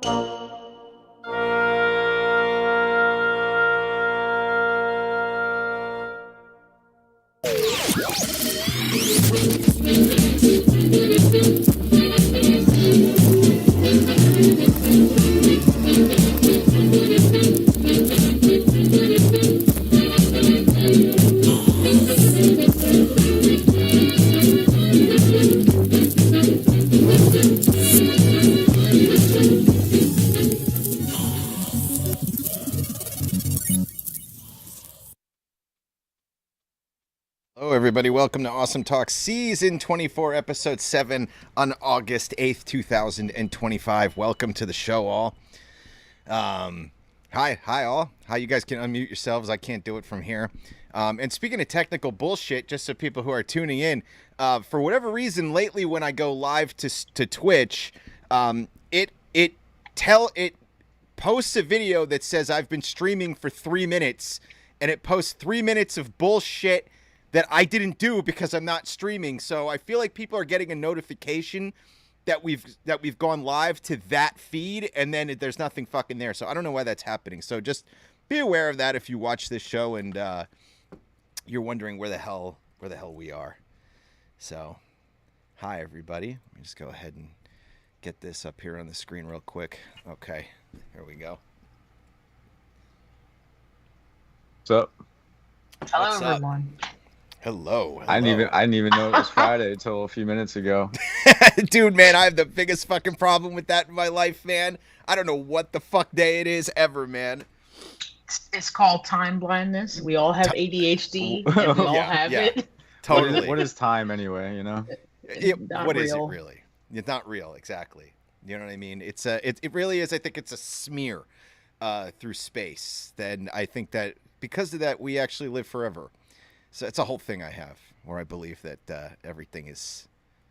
Hello, everybody. Welcome to Awesome Talk Season 24, Episode 7 on August 8th, 2025. Welcome to the show, all. Hi, all. How you guys can unmute yourselves. I can't do it from here. And speaking of technical bullshit, just so people who are tuning in, for whatever reason, lately when I go live to Twitch, it posts a video that says I've been streaming for 3 minutes, and it posts 3 minutes of bullshit that I didn't do because I'm not streaming. So I feel like people are getting a notification that we've gone live to that feed, and then there's nothing fucking there. So I don't know why that's happening. So just be aware of that if you watch this show and you're wondering where the hell we are. So hi, everybody. Let me just go ahead and get this up here on the screen real quick. Okay, here we go. What's up? Hello, What's everyone. Hello. I didn't even know it was Friday until a few minutes ago. Dude, man, I have the biggest fucking problem with that in my life, man. I don't know what the fuck day it is ever, man. It's called time blindness. We all have ADHD, and we all have it. Totally. What is time anyway, you know? What is it really? It's not real, exactly. You know what I mean? It really is. I think it's a smear through space. Then I think that because of that, we actually live forever. So it's a whole thing I have where I believe that everything is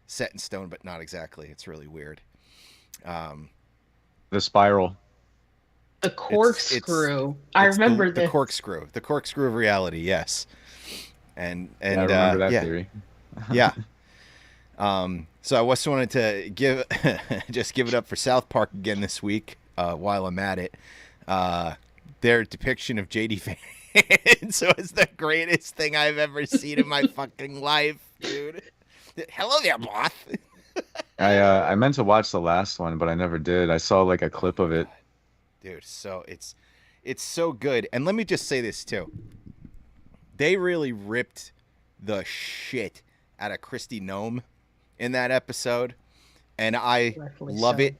set in stone, but not exactly. It's really weird. The spiral. The corkscrew. I remember the corkscrew. The corkscrew of reality. Yes. And I remember that theory. Yeah. So I just wanted to give it up for South Park again this week while I'm at it. Their depiction of JD Van so it's the greatest thing I've ever seen in my fucking life, dude. Hello there, boss. I meant to watch the last one, but I never did. I saw like a clip of it. Dude, so it's so good. And let me just say this too. They really ripped the shit out of Kristi Noem in that episode. And I love it.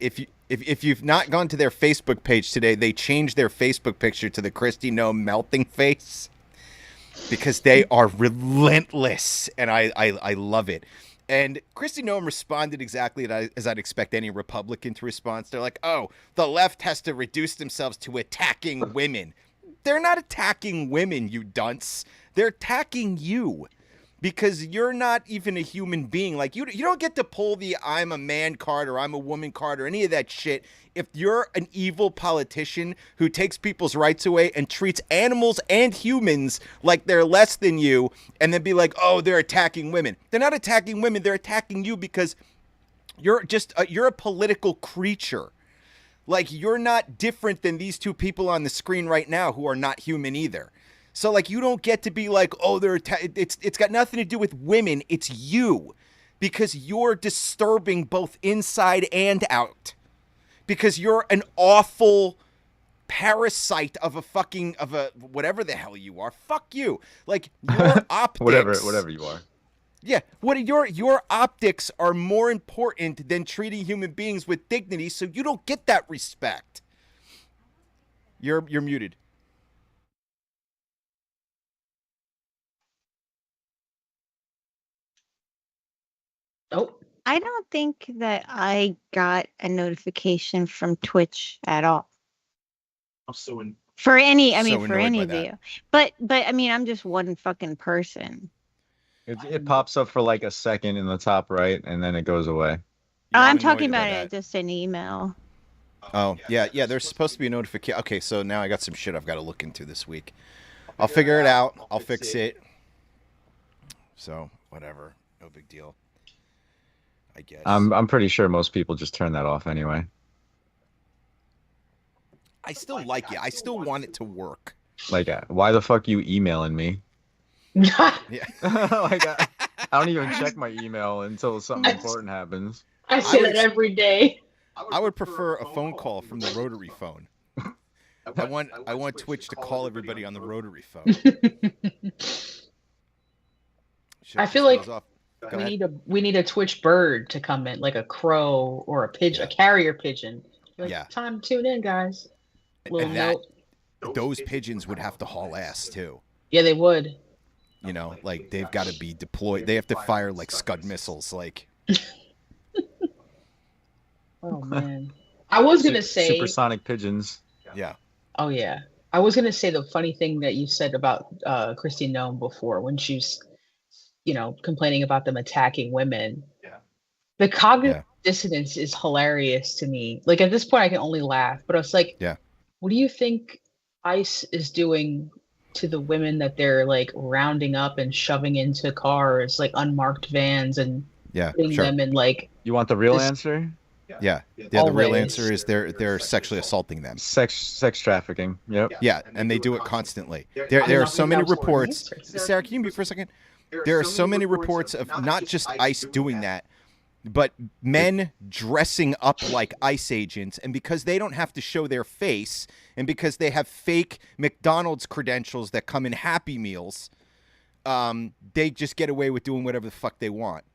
If you've not gone to their Facebook page today, they changed their Facebook picture to the Kristi Noem melting face because they are relentless, and I love it. And Kristi Noem responded exactly as I'd expect any Republican to respond. They're like, "Oh, the left has to reduce themselves to attacking women." They're not attacking women, you dunce. They're attacking you. Because you're not even a human being. Like, you don't get to pull the I'm a man card or I'm a woman card or any of that shit if you're an evil politician who takes people's rights away and treats animals and humans like they're less than you and then be like, oh, they're attacking women. They're not attacking women. They're attacking you because you're just you're a political creature. Like, you're not different than these two people on the screen right now who are not human either. So, like, you don't get to be like, oh, it's got nothing to do with women. It's you. Because you're disturbing both inside and out. Because you're an awful parasite of whatever the hell you are. Fuck you. Like, your optics. whatever you are. Yeah. Your optics are more important than treating human beings with dignity, so you don't get that respect. You're muted. Nope. I don't think that I got a notification from Twitch at all. For any of you. But I mean, I'm just one fucking person. It pops up for like a second in the top right, and then it goes away. I'm talking about it just an email. Oh, yeah, there's supposed to be a notification. Okay, so now I got some shit I've got to look into this week. I'll figure it out. I'll fix it. So, whatever. No big deal. I guess. I'm pretty sure most people just turn that off anyway. I still like it. I still want it to work. Like, why the fuck you emailing me? Yeah. Like, I don't even check my email until something important happens. I say that every day. I would prefer a phone call from the rotary phone. I want Twitch to call everybody on the rotary phone. I feel like we need a Twitch bird to come in, like a crow or a pigeon, a carrier pigeon. Like, yeah. Time to tune in, guys. And those pigeons would have to haul ass too. Yeah, they would. You know, like they've got to be deployed. They have to fire like Scud missiles, like. Oh man, I was gonna say supersonic pigeons. Yeah. Oh yeah, I was gonna say the funny thing that you said about Christy Nome before when she's, complaining about them attacking women. Yeah. The cognitive dissonance is hilarious to me. Like at this point, I can only laugh. But I was like, yeah, what do you think ICE is doing to the women that they're like rounding up and shoving into cars, like unmarked vans, and putting them in like? You want the real answer? Yeah. The real answer is they're sexually assaulting them. Sex trafficking. Yep. Yeah, and they do it constantly. There are so many reports. Sarah, can you mute for a second? There are so many reports of not just ICE doing that, but men dressing up like ICE agents, and because they don't have to show their face, and because they have fake McDonald's credentials that come in Happy Meals, they just get away with doing whatever the fuck they want.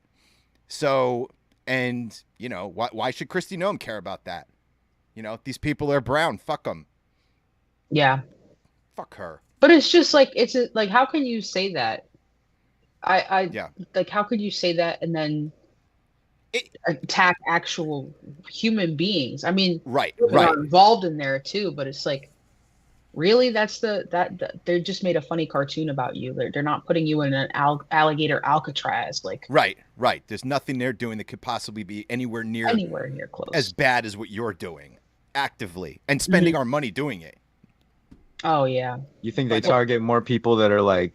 So, and, why should Christy Nome care about that? These people are brown. Fuck them. Yeah. Fuck her. But it's just like, how can you say that? Like, how could you say that and then attack actual human beings? I mean, right. Are involved in there too, but it's like, really, that's that they just made a funny cartoon about you. They're not putting you in an alligator Alcatraz, like. Right. There's nothing they're doing that could possibly be anywhere near close as bad as what you're doing actively and spending our money doing it. Oh yeah. You think they target more people that are like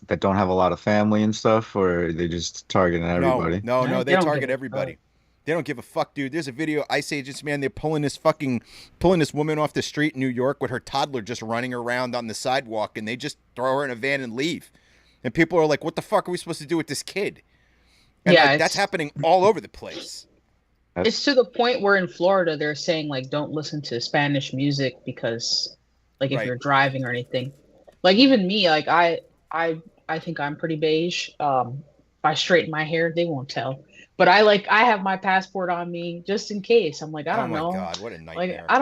that don't have a lot of family and stuff, or they just targeting everybody? No, they target everybody. They don't give a fuck, dude. There's a video, ICE agents, man, they're pulling this woman off the street in New York with her toddler just running around on the sidewalk, and they just throw her in a van and leave. And people are like, what the fuck are we supposed to do with this kid? And that's happening all over the place. It's to the point where in Florida, they're saying, like, don't listen to Spanish music because, like, if you're driving or anything. Like, even me, like, I think I'm pretty beige. If I straighten my hair, they won't tell. But I have my passport on me just in case. I'm like, I don't know. Oh my God, what a nightmare. Like, I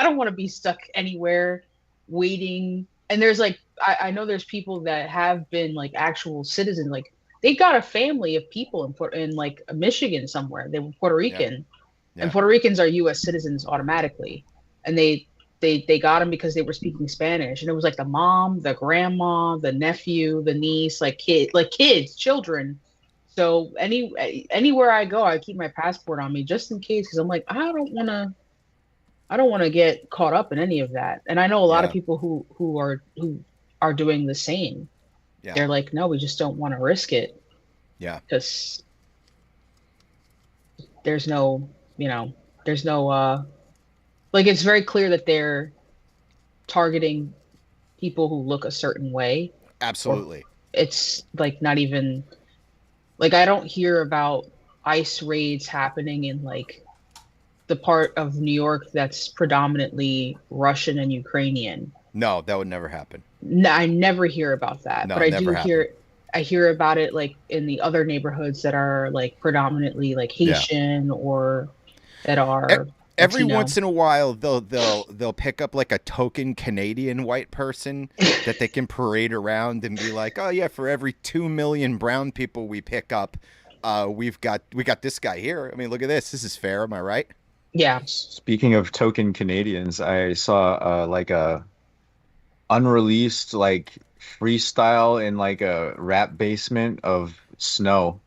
don't want to be stuck anywhere waiting. And there's like, I know there's people that have been like actual citizens. Like they got a family of people in like Michigan somewhere. They were Puerto Rican, and Puerto Ricans are U.S. citizens automatically. And they got them because they were speaking Spanish. And it was like the mom, the grandma, the nephew, the niece, children. So anywhere I go, I keep my passport on me just in case, because I'm like, I don't want to get caught up in any of that. And I know a lot of people who are doing the same. Yeah. They're like, no, we just don't want to risk it. Yeah. Because there's no like, it's very clear that they're targeting people who look a certain way. Absolutely. It's like not even. Like, I don't hear about ICE raids happening in, like, the part of New York that's predominantly Russian and Ukrainian. No, that would never happen. No, I never hear about that. No, but I hear about it, like, in the other neighborhoods that are, like, predominantly, like, Haitian or that are... Every once in a while, they'll pick up like a token Canadian white person that they can parade around and be like, oh yeah, for every 2 million brown people we pick up, we got this guy here. I mean, look at this. This is fair. Am I right? Yeah. Speaking of token Canadians, I saw like a unreleased like freestyle in like a rap basement of Snow.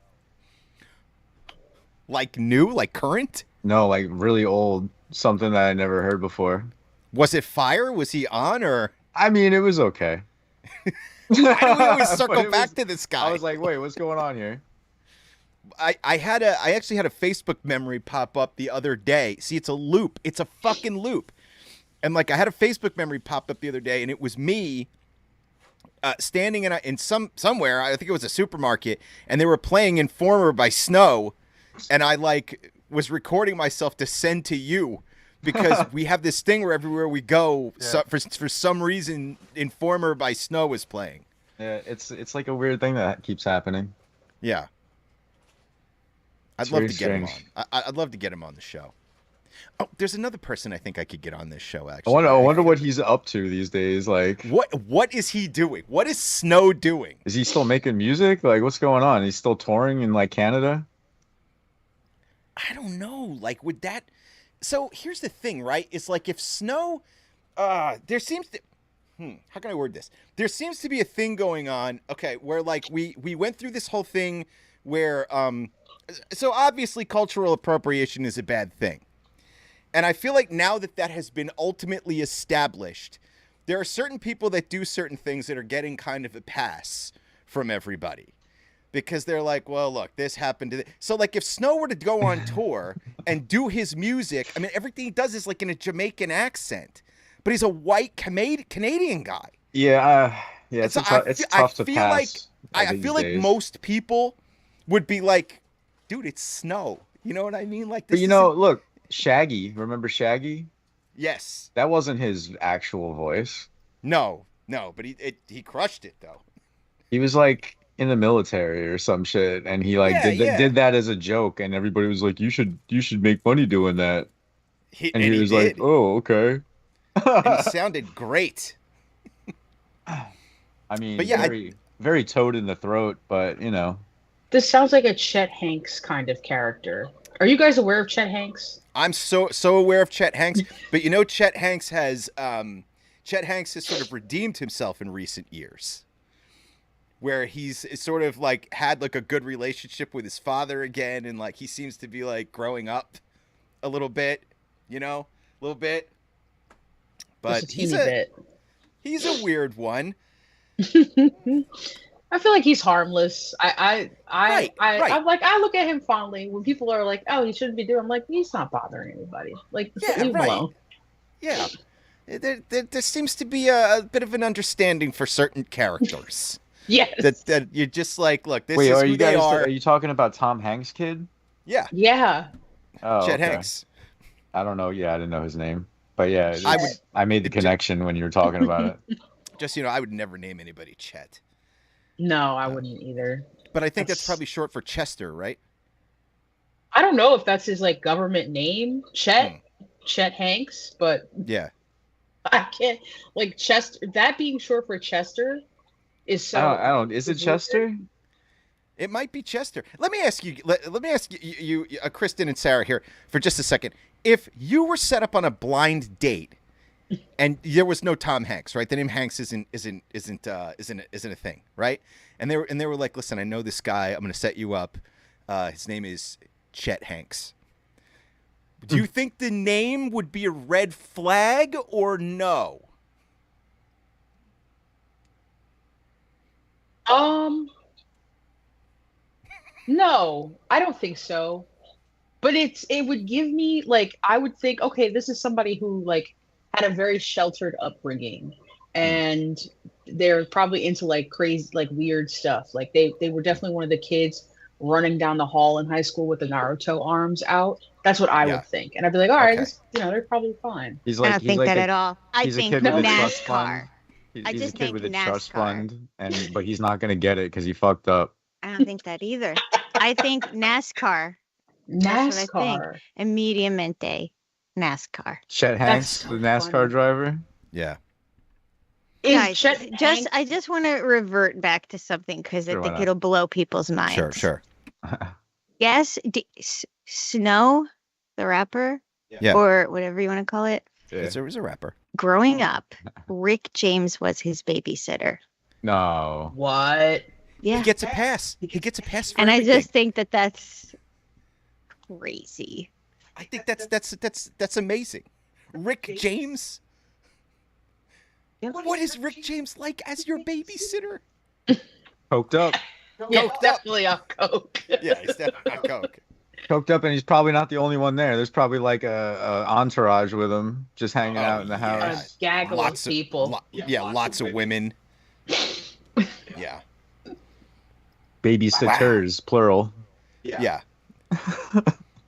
Like new, like current? No, like really old, something that I never heard before. Was it fire? Was he on, or? I mean, it was okay. Why do we always circle back to this guy? I was like, wait, what's going on here? I actually had a Facebook memory pop up the other day. See, it's a loop. It's a fucking loop. And like I had a Facebook memory pop up the other day, and it was me standing in somewhere. I think it was a supermarket, and they were playing Informer by Snow, and I like was recording myself to send to you because we have this thing where everywhere we go, for some reason, Informer by Snow was playing. Yeah, it's like a weird thing that keeps happening. Yeah. I'd love to get him on. I'd love to get him on the show. Oh, there's another person I think I could get on this show, actually. I wonder what he's up to these days. Like, what is he doing? What is Snow doing? is he still making music? Like, what's going on? He's still touring in like Canada? I don't know. Like, would that... So, here's the thing, right? It's like if Snow... there seems to... how can I word this? There seems to be a thing going on, okay, where, like, we went through this whole thing where... So, obviously, cultural appropriation is a bad thing. And I feel like now that that has been ultimately established, there are certain people that do certain things that are getting kind of a pass from everybody. Because they're like, well, look, this happened to... So, like, if Snow were to go on tour and do his music, I mean, everything he does is, like, in a Jamaican accent. But he's a white Canadian guy. Yeah, it's tough to pass. I feel like most people would be like, dude, it's Snow. You know what I mean? Like, this but look, Shaggy. Remember Shaggy? Yes. That wasn't his actual voice. No, but he crushed it, though. He was, like... in the military or some shit, and he did that as a joke, and everybody was like, you should make money doing that. And he was like, oh, okay. And he sounded great. I mean, but yeah, very toad in the throat, but This sounds like a Chet Hanks kind of character. Are you guys aware of Chet Hanks? I'm so aware of Chet Hanks, but Chet Hanks has sort of redeemed himself in recent years, where he's sort of like had like a good relationship with his father again, and like he seems to be like growing up a little bit, a little bit. But he's a weird one. I feel like he's harmless. I look at him fondly when people are like, "Oh, he shouldn't be doing." I'm like, he's not bothering anybody. Like, leave him alone. Yeah, there seems to be a bit of an understanding for certain characters. Yes. That you're just like, look, this Wait, is are who you they guys? are. Are you talking about Tom Hanks' kid? Yeah. Yeah. Oh, Chet okay. Hanks. I don't know. Yeah, I didn't know his name, but yeah, I made the connection when you were talking about it. Just I would never name anybody Chet. No, I wouldn't either. But I think that's probably short for Chester, right? I don't know if that's his like government name, Chet Hanks, but yeah, I can't like Chester. That being short for Chester is so. I don't. Is it Chester? It might be Chester. Let me ask you. Let me ask you, Kristen and Sarah here for just a second. If you were set up on a blind date, and there was no Tom Hanks, right? The name Hanks isn't a thing, right? And they were like, listen, I know this guy. I'm going to set you up. His name is Chet Hanks. Do you think the name would be a red flag or no? No, I don't think so. But it would give me like I would think, okay, this is somebody who like had a very sheltered upbringing, and they're probably into like crazy, like weird stuff. Like they were definitely one of the kids running down the hall in high school with the Naruto arms out. That's what I would think, and I'd be like, all right, this, they're probably fine. I don't think that at all. I think NASCAR. He's a kid with a trust fund, but he's not gonna get it because he fucked up. I don't think that either. I think NASCAR. That's what I think. Immediatamente NASCAR. Chet Hanks, the NASCAR driver. Yeah. Guys, I just want to revert back to something because I think it'll blow people's minds. Sure. Yes, Snow, the rapper, or whatever you want to call it. Yeah. It was a rapper. Growing up, Rick James was his babysitter. No. What? Yeah. He gets a pass. For and everything. I just think that that's crazy. I think that's amazing. Rick James. What is Rick James like as your babysitter? Coked up. Yeah, definitely on coke. Yeah, he's definitely on coke. choked up, and he's probably not the only one there. There's probably like a entourage with him, just hanging out in the house. A gaggle of people. Lots of women. Yeah. Babysitters, plural. Yeah.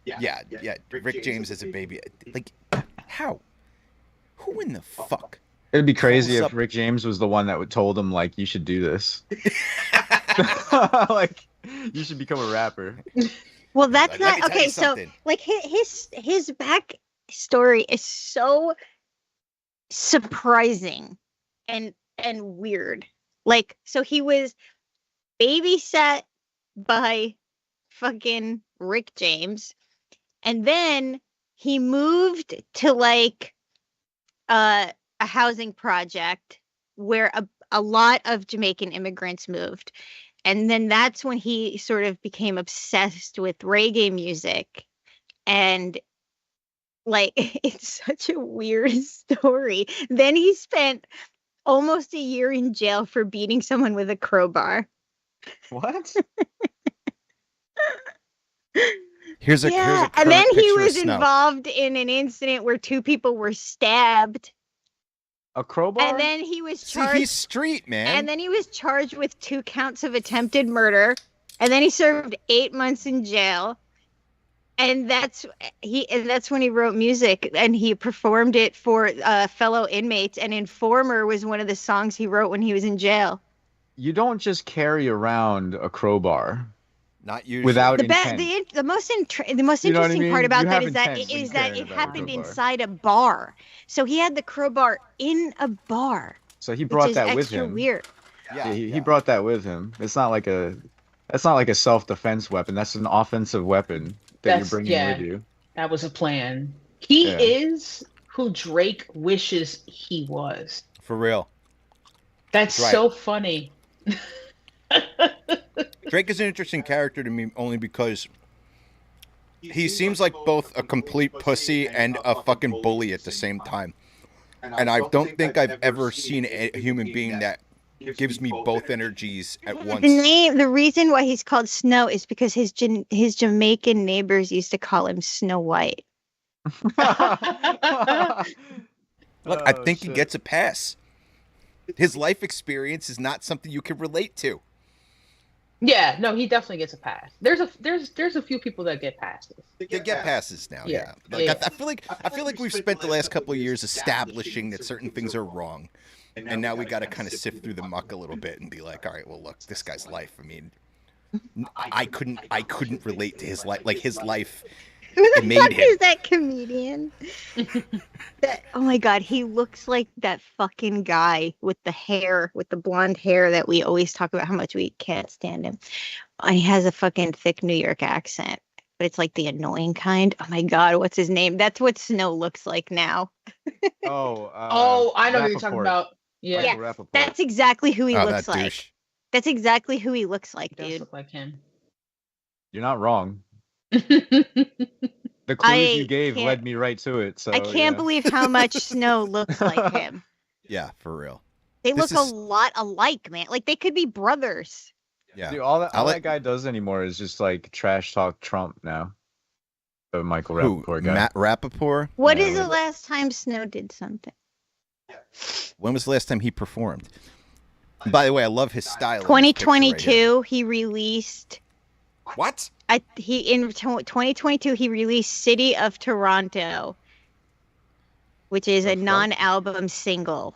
Yeah. Rick James is a baby. Like, how? Who in the fuck? It'd be crazy if up- Rick James was the one that would told him like, you should do this. Like, you should become a rapper. Well, that's Let me not tell you okay. So, something. like his back story is so surprising and weird. Like, so he was babysat by fucking Rick James, and then he moved to like a housing project where a lot of Jamaican immigrants moved. And then that's when he sort of became obsessed with reggae music. And like, it's such a weird story. Then he spent almost a year in jail for beating someone with a crowbar. What? Here's a and current then he picture of was Snow. involved in an incident where 2 people were stabbed. A crowbar? And then he was See, charged. he's street, man. And then he was charged with 2 counts of attempted murder. And then he served 8 months in jail. And that's when he wrote music, and he performed it for fellow inmates. And Informer was one of the songs he wrote when he was in jail. You don't just carry around a crowbar Not usually. without The intent. the most You know what I interesting mean? part about You that have is that intent when it carrying a happened crowbar. inside a bar. So he had the crowbar in a bar. So he Which brought is that with extra him. weird. Yeah, He brought that with him. That's not like a self-defense weapon. That's an offensive weapon that you're bringing with you. That was a plan. He Yeah. is who Drake wishes he was. For real. That's Right. so funny. Drake is an interesting character to me only because he seems like both a complete pussy and a fucking bully at the same time. And I don't think I've ever seen a human being that gives me both energies at once. The reason why he's called Snow is because his Jamaican neighbors used to call him Snow White. Look, I think he gets a pass. His life experience is not something you can relate to. Yeah, no, he definitely gets a pass. There's a few people that get passes. They get passes now, yeah. Yeah. Like, Yeah. I feel like we've spent the last couple of years establishing that certain things are wrong, and now we got to kind of sift through the muck a little bit and be like, all right, well, look, this guy's life. I mean, I couldn't relate to his life. Like his life, Who the made fuck him. is that comedian? Oh my god, he looks like that fucking guy with the blonde hair that we always talk about how much we can't stand him. And he has a fucking thick New York accent, but it's like the annoying kind. Oh my god, what's his name? That's what Snow looks like now. Oh, I know who you're talking about. Yeah, Yeah. Rappaport. That's exactly who he Oh, looks that like. douche. That's exactly who he looks like, he does dude. look like him. You're not wrong. The clues I you gave can't- led me right to it. So I can't yeah. believe how much Snow looks like him. Yeah, for real. They This look is- a lot alike, man. Like they could be brothers. Yeah. Dude, all I like- that guy does anymore is just like trash talk Trump now. The Michael Who? Rappaport guy. Matt Rappaport? What Yeah, is the like- last time Snow did something? When was the last time he performed? By the way, I love his style. in this picture right here. 2022, he released. What? In 2022 he released "City of Toronto," which is The a fuck? non-album single.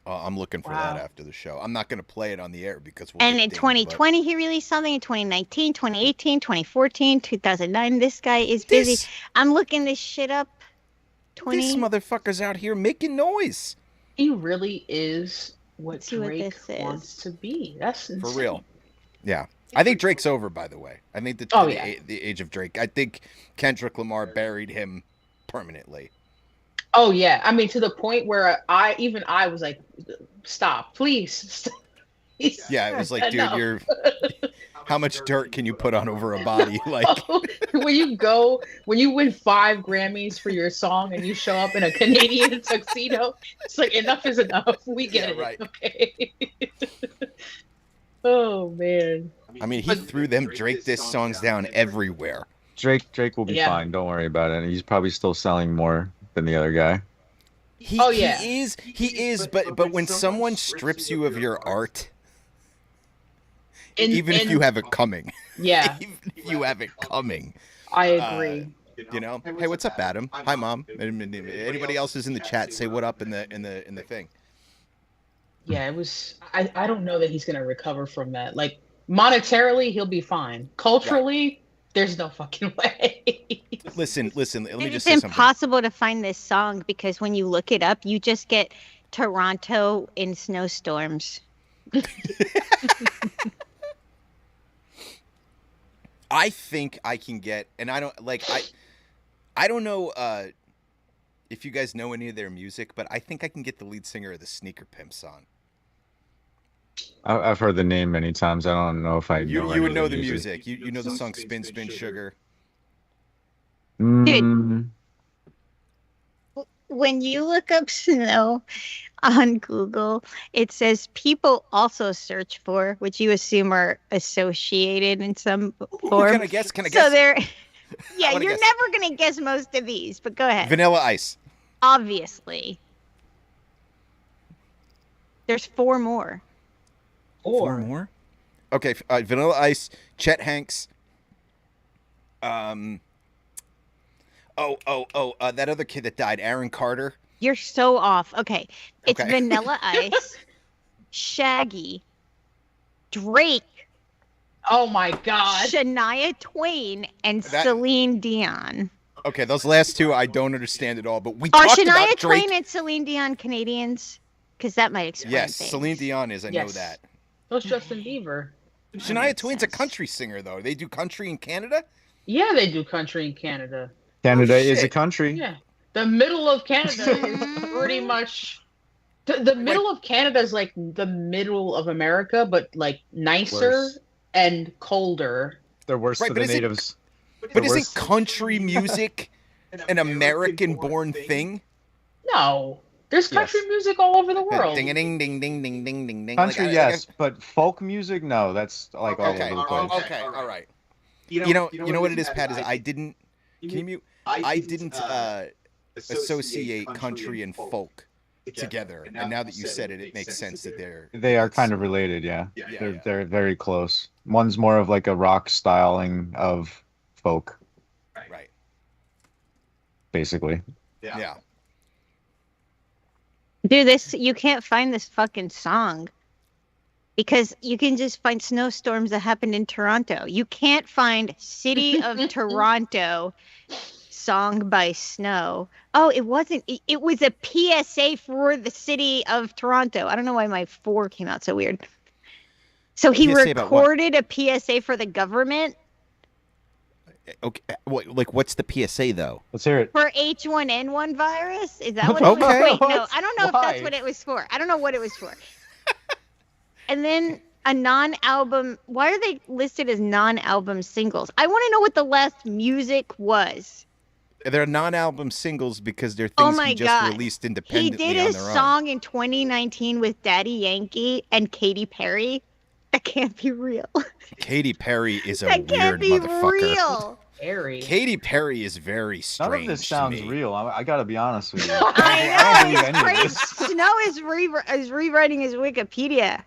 Oh, I'm looking for Wow. that after the show. I'm not going to play it on the air because we'll And get in dinged, 2020 he released something. In 2019, 2018, 2014, 2009. This guy is but busy. This, I'm looking this shit up. this motherfucker's out here making noise. He really is what Let's see what Drake this is. wants to be. That's For insane. real. Yeah. I think Drake's over, by the way. I think Oh, yeah. the age of Drake. I think Kendrick Lamar buried him permanently. Oh yeah, I mean to the point where I was like, stop, please. Stop. Yeah, it was like, dude, Enough. you're. How much dirt can you put on over a body? Like, when you win 5 Grammys for your song and you show up in a Canadian tuxedo, it's like enough is enough. We get Yeah, it. right. Okay. Oh man. I mean, he threw them Drake This songs down everywhere. Drake will be Yeah. fine. Don't worry about it. He's probably still selling more than the other guy. Oh, yeah. He is, but when someone strips you of your art, In- even if in- you have it coming, Yeah, even if you have it coming, I agree. you know. Hey, what's up, Adam? Hi, Mom. Anybody else is in the chat? Say what up in the thing. Yeah, it was. I don't know that he's gonna recover from that. Like monetarily, he'll be fine. Culturally, there's no fucking way. Listen. Let me And just it's say something. impossible to find this song because when you look it up, you just get Toronto in snowstorms. I think I can get, and I don't know if you guys know any of their music, but I think I can get the lead singer of the Sneaker Pimp song. I've heard the name many times. I don't know if I know. You any would of know the music. You know the song Spin Spin Sugar. Mm, When you look up snow on Google, it says people also search for, which you assume are associated in some form. Can I guess? So they're, yeah, wanna you're guess. never going to guess most of these, but go ahead. Vanilla Ice. Obviously. There's 4 more. Four more? Okay, Vanilla Ice, Chet Hanks. That other kid that died, Aaron Carter. You're so off. Okay. It's Okay. Vanilla Ice, Shaggy, Drake, Oh my god. Shania Twain, and That- Celine Dion. Okay, those last two I don't understand at all, but we Are talked Shania about Drake. Twain and Celine Dion Canadians? Because that might explain Yes, things. Celine Dion is. I know Yes. that. Those Justin Bieber. Shania makes Twain's a sense. country singer, though. They do country in Canada? Yeah, they do country in Canada. Canada is a shit. country. Yeah, the middle of Canada is pretty much. The middle of Canada is like the middle of America, but like nicer Worse. and colder. They're worse Right, to but the is it- natives. But They're isn't worse. country music an American-born thing? No, there's country Yes. music all over the world. Ding a ding ding ding ding ding ding ding. Country, Like, yes, but folk music, no. That's like all Okay. over the place. Okay. All right. You know what it is, Pat? Is I didn't. Can you mute? I didn't associate country and folk together, and now that you said it, it makes sense that they're. They are kind of related, yeah. Yeah. They're very close. One's more of like a rock styling of folk, Right. basically. Yeah. Dude, you can't find this fucking song. Because you can just find snowstorms that happened in Toronto. You can't find City of Toronto song by Snow. Oh, it wasn't. It was a PSA for the City of Toronto. I don't know why my 4 came out so weird. So he PSA about what? recorded a PSA for the government Okay. What's the PSA though? Let's hear it. for H1N1 virus. Is that what it was? Okay. Wait, no, What? I don't know if Why? that's what it was for. I don't know what it was for. And then a non-album. Why are they listed as non-album singles? I want to know what the last music was. They're non-album singles because they're Oh things my he just God. released He independently did on a their own. song in 2019 with Daddy Yankee and Katy Perry. That can't be real. Katy Perry is a That can't weird be motherfucker. real. Airy. Katy Perry is very strange. None of this sounds to me. real. I gotta be honest with you. I I don't know. believe any of It's this. crazy. Snow is rewriting his Wikipedia.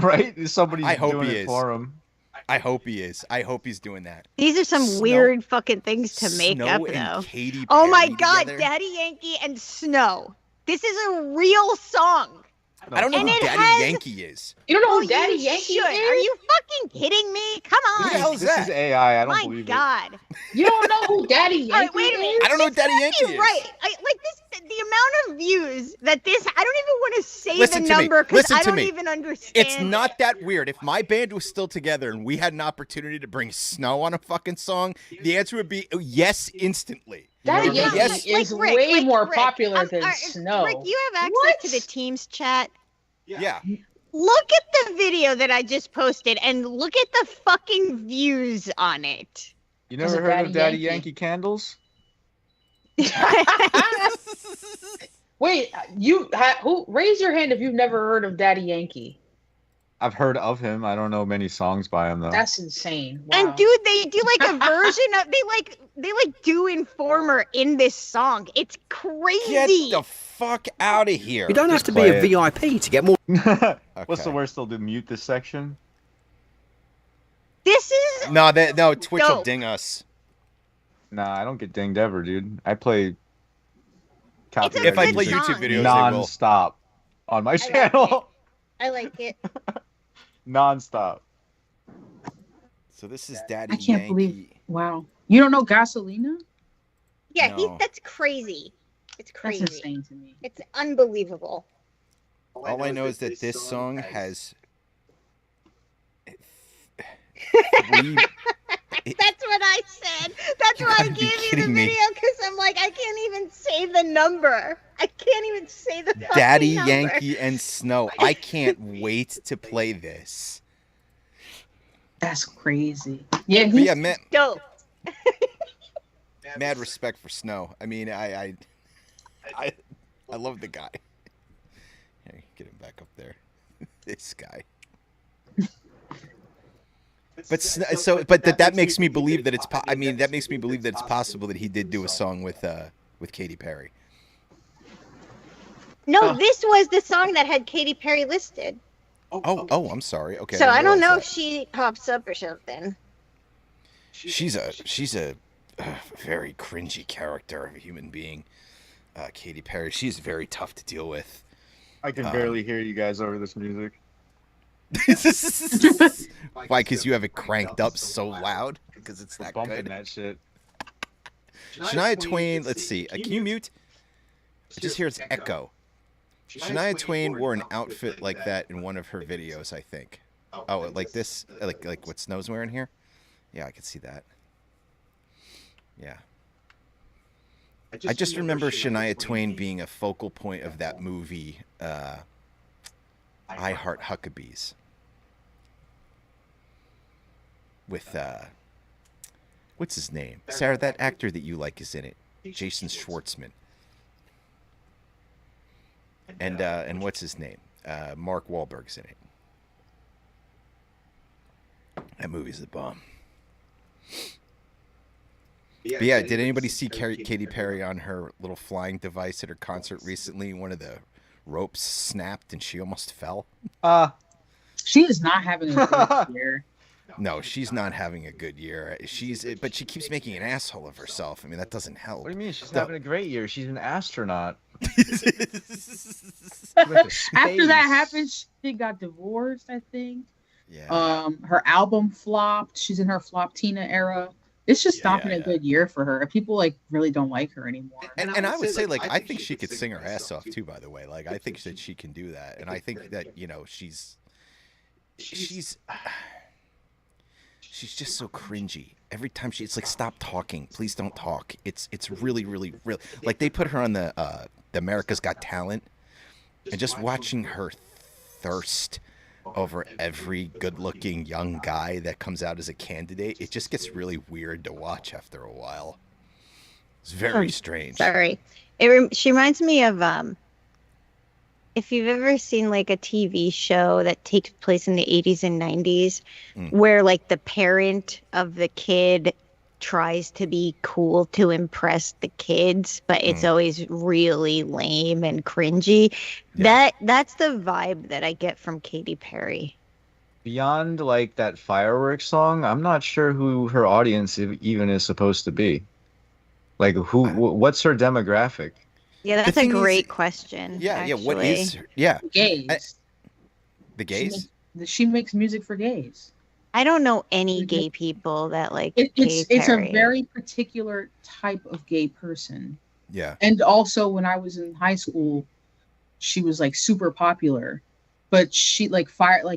Right? Somebody's I hope doing he it is. for him. I hope he is. I hope he's doing that. These are some Snow- weird fucking things to make Snow up, and though. Katy Oh my Perry God, together? Daddy Yankee and Snow. This is a real song. I don't know And who it Daddy has- Yankee is. You don't know Oh, who Daddy you Yankee should. is? Are you fucking kidding me? Come on. Who the hell is This that? is AI. I don't My believe God. You don't know who Daddy Yankee All right, wait a minute. is? I don't know what Daddy You're Yankee is. right. Like this, the amount of views that this. I don't even want to say Listen the to me. number because Listen I to don't me. even understand. It's not that weird. If my band was still together and we had an opportunity to bring Snow on a fucking song, the answer would be yes instantly. Daddy You know what I mean? Yankee Yes. is way more popular than Rick, Snow. Rick, you have access What? to the Teams chat. Yeah. Look at the video that I just posted and look at the fucking views on it. You Because never of heard of Daddy Daddy Yankee. Yankee candles? Wait, who? Raise your hand if you've never heard of Daddy Yankee. I've heard of him. I don't know many songs by him though. That's insane. Wow. And dude, they do like a version of they do Informer in this song. It's crazy. Get the fuck out of here. You don't have Just to be play a VIP to get more. What's the worst they'll do? Mute this section? This is No, Twitch will Dope. ding us. Nah, I don't get dinged ever, dude. I play It's a If I good play song. YouTube videos, they will. non-stop on my channel. I like it. Non-stop. So this is Daddy I can't Yankee. believe. Wow. You don't know Gasolina? Yeah, No. that's crazy. It's That's crazy. insane to me. It's unbelievable. All I know is that this song has 3. That's what I said. That's why I gotta be gave you the kidding me. video because I'm like, I can't even say the number. I can't even say the fucking Daddy number. Yankee and Snow. I can't wait to play this. That's crazy. Yeah, But he's yeah, Dope. mad respect for Snow. I mean, I love the guy. Hey, get him back up there. This guy. But that makes me believe that it's. That makes me believe that it's possible that he did do a song with Katy Perry. No, Oh. this was the song that had Katy Perry listed. Oh, I'm sorry. Okay. So I don't know if realize she pops up or something. that. She's a very cringy character of a human being. Katy Perry. She's very tough to deal with. I can barely hear you guys over this music. Why? Because you have it cranked up so loud? Because it's that Bumping good. that shit. Shania Twain. Let's see. Can you mute? I just hear its echo. Shania Twain wore an outfit like that in one of her videos, I think. Oh, like this? Like what Snow's wearing here? Yeah, I can see that. Yeah. I just remember Shania Twain being a focal point of that movie, I Heart Huckabees. With, what's his name? Sarah, that actor that you like is in it. Jason Schwartzman. And what's his name? Mark Wahlberg's in it. That movie's the bomb. But yeah, did anybody see Katy Perry on her little flying device at her concert recently? One of the ropes snapped and she almost fell. she is not having a good year. No, she's not having a good year. But she keeps making an asshole of herself. I mean, that doesn't help. What do you mean? She's No. having a great year. She's an astronaut. After that happened, she got divorced, I think. Yeah. Her album flopped. She's in her flop Tina era. It's just not been a good year for her. People like really don't like her anymore. And I would say, like, I think she could sing her ass off too, by the way. Like, I think that she can do that. And I think that, she's just so cringy. Every time it's like, stop talking. Please don't talk. It's really, really, really, like, they put her on the America's Got Talent, and just watching her thirst over every good-looking young guy that comes out as a candidate, it just gets really weird to watch after a while. It's very strange. Sorry. She reminds me of if you've ever seen like a TV show that takes place in the 80s and 90s where like the parent of the kid tries to be cool to impress the kids, but it's always really lame and cringy. Yeah. That's the vibe that I get from Katy Perry. Beyond like that fireworks song, I'm not sure who her audience even is supposed to be. Like what's her demographic? Yeah, that's a thing is- great question. Yeah, yeah. What actually. is? Yeah, Gays. the gays. She makes music for gays. I don't know any gay people that like It's Katy a Perry. very particular type of gay person. Yeah, And also when I was in high school, she was like super popular. But she like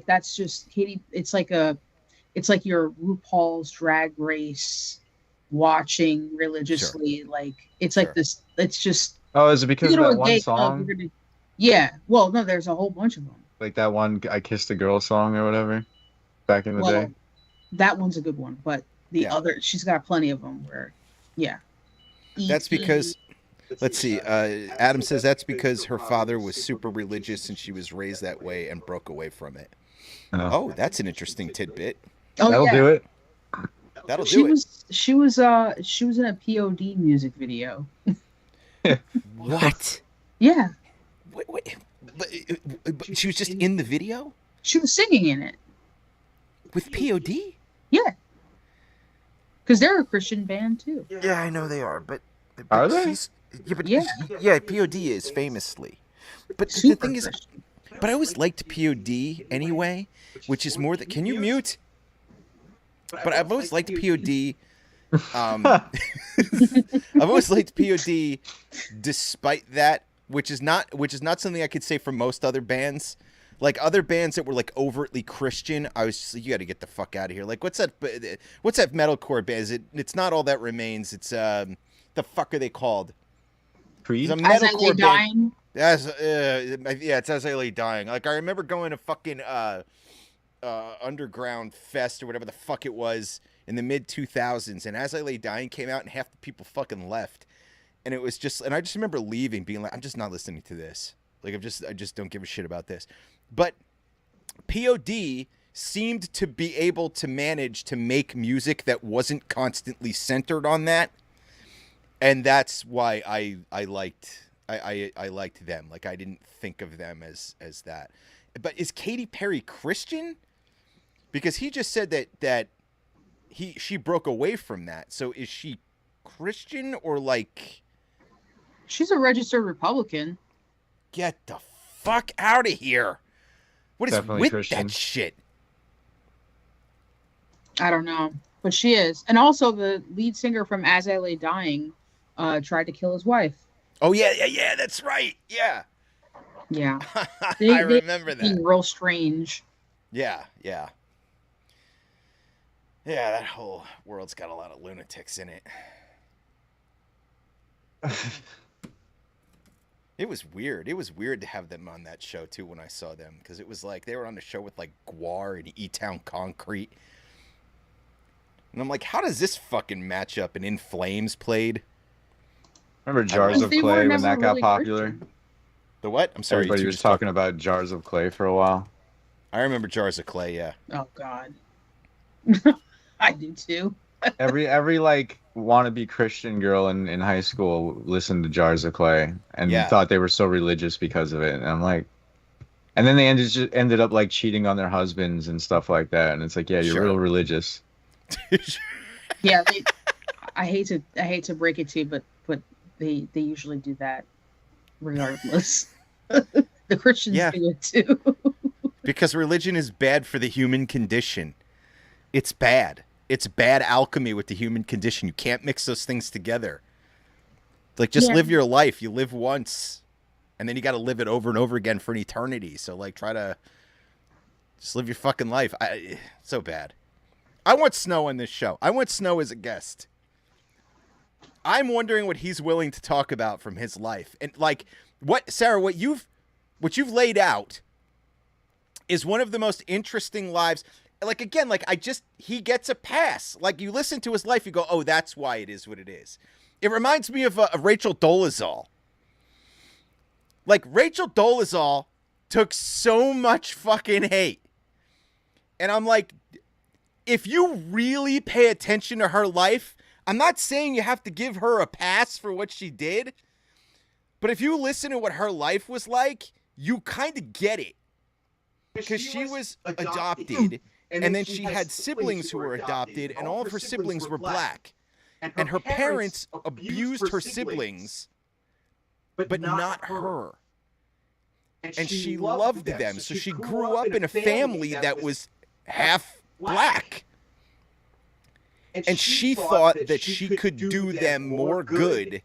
that's just Katie. It's like your RuPaul's Drag Race watching religiously. Like it's like Sure. this. It's just Oh, is it because of you know, that a one gay club, song? we're gonna- yeah. Well, no, there's a whole bunch of them. Like that one I Kissed a Girl song or whatever back in the Well, day? that one's a good one, but the Yeah. other, she's got plenty of them. Where, yeah. that's E.T. because. Let's see. Adam says that's because her father was super religious and she was raised that way and broke away from it. Oh, that's an interesting tidbit. Oh That'll yeah. do it. That'll She do it. was in a POD music video. What? Yeah, Wait, but she was just in the video she was singing in it. with POD? Yeah, because they're a Christian band too. Yeah, I know they are, but Are they? she's but Yeah. yeah, POD is famously. But the Super thing is, Christian. but I always liked POD anyway, which is more that. Can you mute? But I've always liked POD. I've always liked POD, despite that, which is not something I could say for most other bands. Like other bands that were like overtly Christian, I was just like, you got to get the fuck out of here. Like what's that metalcore band? It's not All That Remains. It's the fuck are they called? Creed? It's a As I Lay metalcore band. Dying. Yeah, it's As I Lay Dying. Like I remember going to fucking Underground Fest or whatever the fuck it was in the mid 2000s, and As I Lay Dying came out, and half the people fucking left, and it was just, and I just remember leaving, being like, I'm just not listening to this. Like I just don't give a shit about this. But POD seemed to be able to manage to make music that wasn't constantly centered on that, and that's why I liked them. Like I didn't think of them as that. But is Katy Perry Christian? Because he just said that she broke away from that. So is she Christian or like? She's a registered Republican. Get the fuck out of here! What is Definitely with Christian. that shit? I don't know, but she is. And also, the lead singer from As I Lay Dying tried to kill his wife. Oh yeah. That's right. Yeah. Yeah, I remember being that. real strange. Yeah. That whole world's got a lot of lunatics in it. It was weird. It was weird to have them on that show too when I saw them, because it was like they were on the show with like Guar and E-Town Concrete, and I'm like, how does this fucking match up? And In Flames played. Remember Jars of They were Clay when never that got really popular? Christian. The what? I'm sorry. Everybody you two was just talking about Jars of Clay for a while. I remember Jars of Clay. Yeah. Oh God, I do too. Every like wannabe Christian girl in high school listened to Jars of Clay and Yeah. thought they were so religious because of it. And I'm like, and then they ended up like cheating on their husbands and stuff like that. And it's like, yeah, you're Sure. real religious. Yeah, I hate to break it to you, but they usually do that, regardless. The Christians Yeah. do it too. Because religion is bad for the human condition. It's bad. It's bad alchemy with the human condition. You can't mix those things together. Like, just Yeah. live your life. You live once, and then you got to live it over and over again for an eternity. So, like, try to just live your fucking life. So bad. I want Snow on this show. I want Snow as a guest. I'm wondering what he's willing to talk about from his life. And, like, Sarah, what you've laid out is one of the most interesting lives. Like, again, like, he gets a pass. Like, you listen to his life, you go, oh, that's why it is what it is. It reminds me of Rachel Dolezal. Like, Rachel Dolezal took so much fucking hate. And I'm like, if you really pay attention to her life, I'm not saying you have to give her a pass for what she did, but if you listen to what her life was like, you kind of get it. Because she was adopted, and then she had siblings who were adopted, and all of her siblings were black. And her parents abused her siblings, but not her. And she loved them, so she grew up in a family that was half black. And she thought that she could do them more good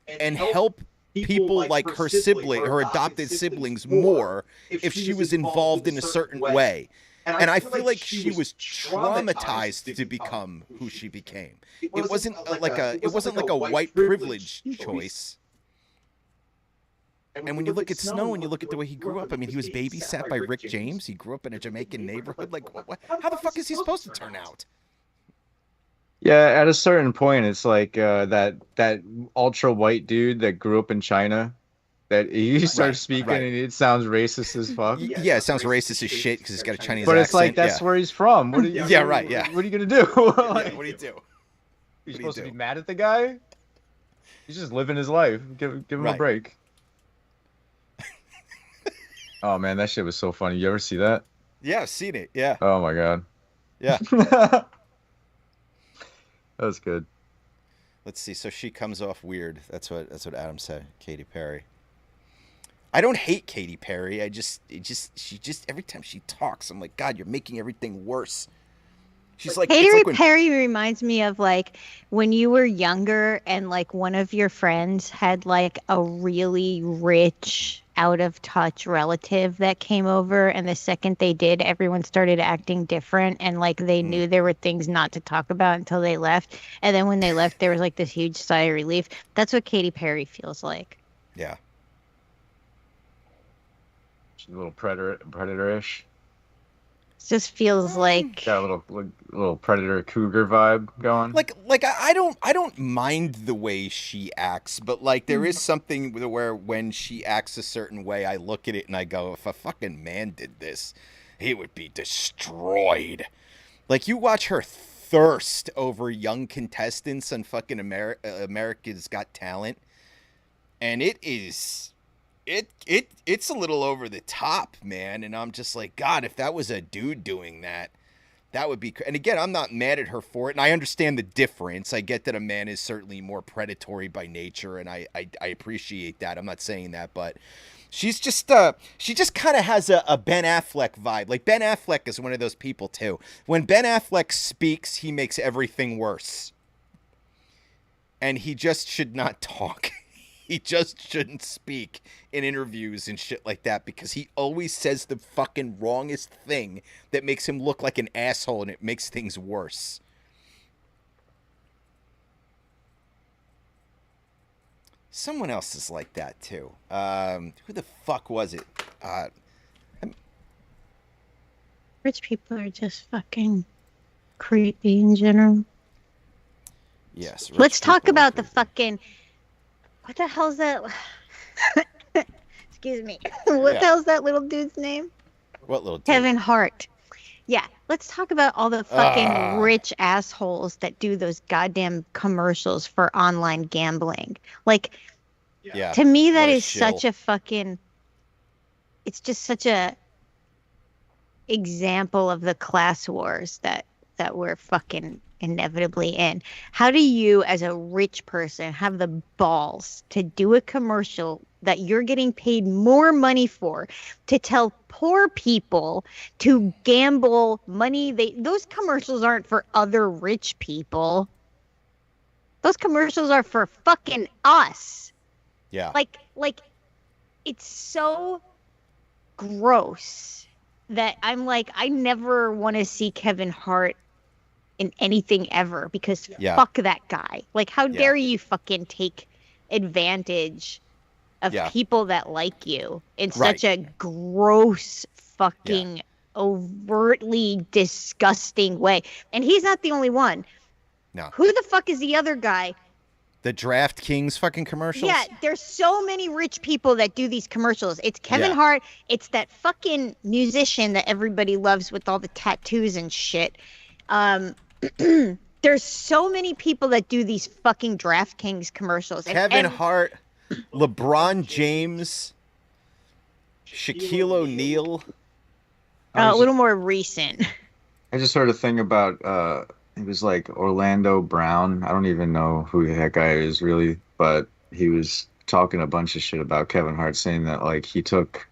and help people like her adopted siblings more if she was involved in a certain way. And I feel like she was traumatized to become who she became. It wasn't like a white privilege choice. And when you look at Snow and you look at the way he grew up, I mean, he was babysat by Rick James. He grew up in a Jamaican neighborhood. Like, how the fuck is he supposed to turn out? Yeah, at a certain point, it's like that ultra white dude that grew up in China. that he starts Right, speaking right. and it sounds racist as fuck. Yeah, it sounds racist as shit because he's got a Chinese But accent. it's like that's where he's from. What are you? Yeah, right, yeah. What are you gonna do? Yeah, what do you do? You're do you supposed to do? be mad at the guy? He's just living his life. Give him a Right. break. Oh man, that shit was so funny. You ever see that? Yeah, I've seen it. Yeah, Oh my god. yeah. That was good. Let's see. So she comes off weird. That's what Adam said. Katy Perry. I don't hate Katy Perry. She just every time she talks, I'm like, God, you're making everything worse. She's like, it's Katy like when, Perry reminds me of like when you were younger and like one of your friends had like a really rich, out of touch relative that came over, and the second they did, everyone started acting different, and like they knew there were things not to talk about until they left. And then when they left, there was like this huge sigh of relief. That's what Katy Perry feels like. yeah. She's a little predator-ish. Just feels like Got a little predator cougar vibe going. Like I don't mind the way she acts, but like there is something where when she acts a certain way, I look at it and I go, if a fucking man did this, he would be destroyed. Like you watch her thirst over young contestants on fucking America's Got Talent, and it's a little over the top, man. And I'm just like, God, if that was a dude doing that, that would be. And again, I'm not mad at her for it, and I understand the difference. I get that a man is certainly more predatory by nature, and I appreciate that. I'm not saying that, but she's just she just kind of has a Ben Affleck vibe. Like Ben Affleck is one of those people too. When Ben Affleck speaks, he makes everything worse, and he just should not talk. He just shouldn't speak in interviews and shit like that because he always says the fucking wrongest thing that makes him look like an asshole, and it makes things worse. Someone else is like that too. Who the fuck was it? rich people are just fucking creepy in general. Yes. Let's talk about the fucking. What the hell's that? Excuse me. What the hell's that little dude's name? What little dude? Kevin Hart. Yeah, let's talk about all the fucking rich assholes that do those goddamn commercials for online gambling. Like, Yeah. to me, that what a is shill. such a fucking. It's just such a example of the class wars that we're fucking inevitably in. How do you, as a rich person, have the balls to do a commercial that you're getting paid more money for to tell poor people to gamble money? Those commercials aren't for other rich people. Those commercials are for fucking us. Yeah. Like it's so gross that I'm like, I never want to see Kevin Hart in anything ever because fuck that guy. Like, how dare you fucking take advantage of people that like you in such a gross fucking overtly disgusting way. And he's not the only one. No. Who the fuck is the other guy? The DraftKings fucking commercials? Yeah, there's so many rich people that do these commercials. It's Kevin Hart. It's that fucking musician that everybody loves with all the tattoos and shit. There's so many people that do these fucking DraftKings commercials. Kevin Hart, LeBron James, Shaquille O'Neal. A little more recent. I just heard a thing about it was like Orlando Brown. I don't even know who that guy is really, but he was talking a bunch of shit about Kevin Hart, saying that like he took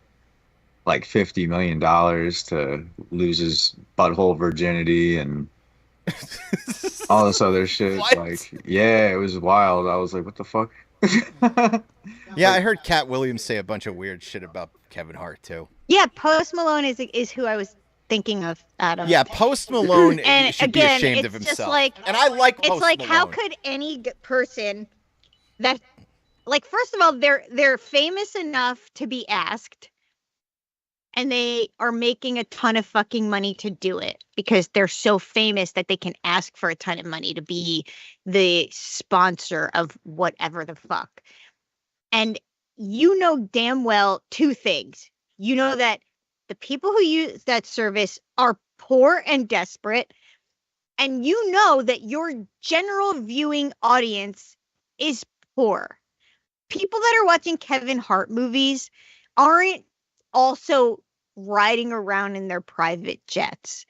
like $50 million to lose his butthole virginity and all this other shit. What? Like, yeah, it was wild. I was like, what the fuck? Yeah, I heard Cat Williams say a bunch of weird shit about Kevin Hart too. Yeah, Post Malone is who I was thinking of, Adam. Yeah, Post Malone and should again, be ashamed it's of just himself. like, and I like Post it's like, Malone. how could any person that, like, first of all, they're famous enough to be asked, and they are making a ton of fucking money to do it because they're so famous that they can ask for a ton of money to be the sponsor of whatever the fuck. And you know damn well two things. You know that the people who use that service are poor and desperate, and you know that your general viewing audience is poor. People that are watching Kevin Hart movies aren't also riding around in their private jets.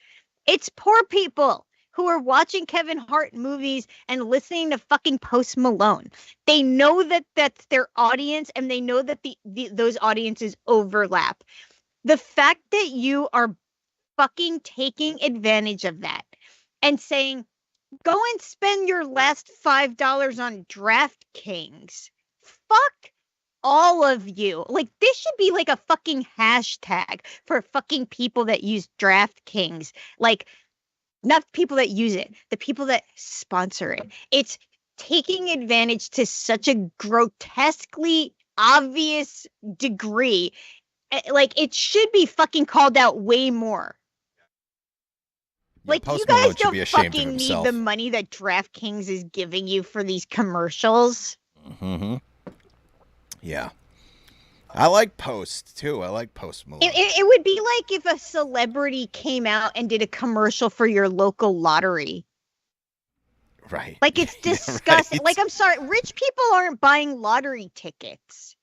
It's poor people who are watching Kevin Hart movies and listening to fucking Post Malone. They know that that's their audience, and they know that those audiences overlap. The fact that you are fucking taking advantage of that and saying, go and spend your last $5 on DraftKings. Fuck all of you. Like, this should be like a fucking hashtag for fucking people that use DraftKings. Like, not people that use it, the people that sponsor it. It's taking advantage to such a grotesquely obvious degree. Like, it should be fucking called out way more. Yeah, Like, Post you guys Malone should don't be ashamed of fucking need himself. the money that DraftKings is giving you for these commercials. Mm-hmm. Yeah. I like Post, too. I like Post Malone. It would be like if a celebrity came out and did a commercial for your local lottery. Right. Like, it's disgusting. Right. Like, I'm sorry, rich people aren't buying lottery tickets.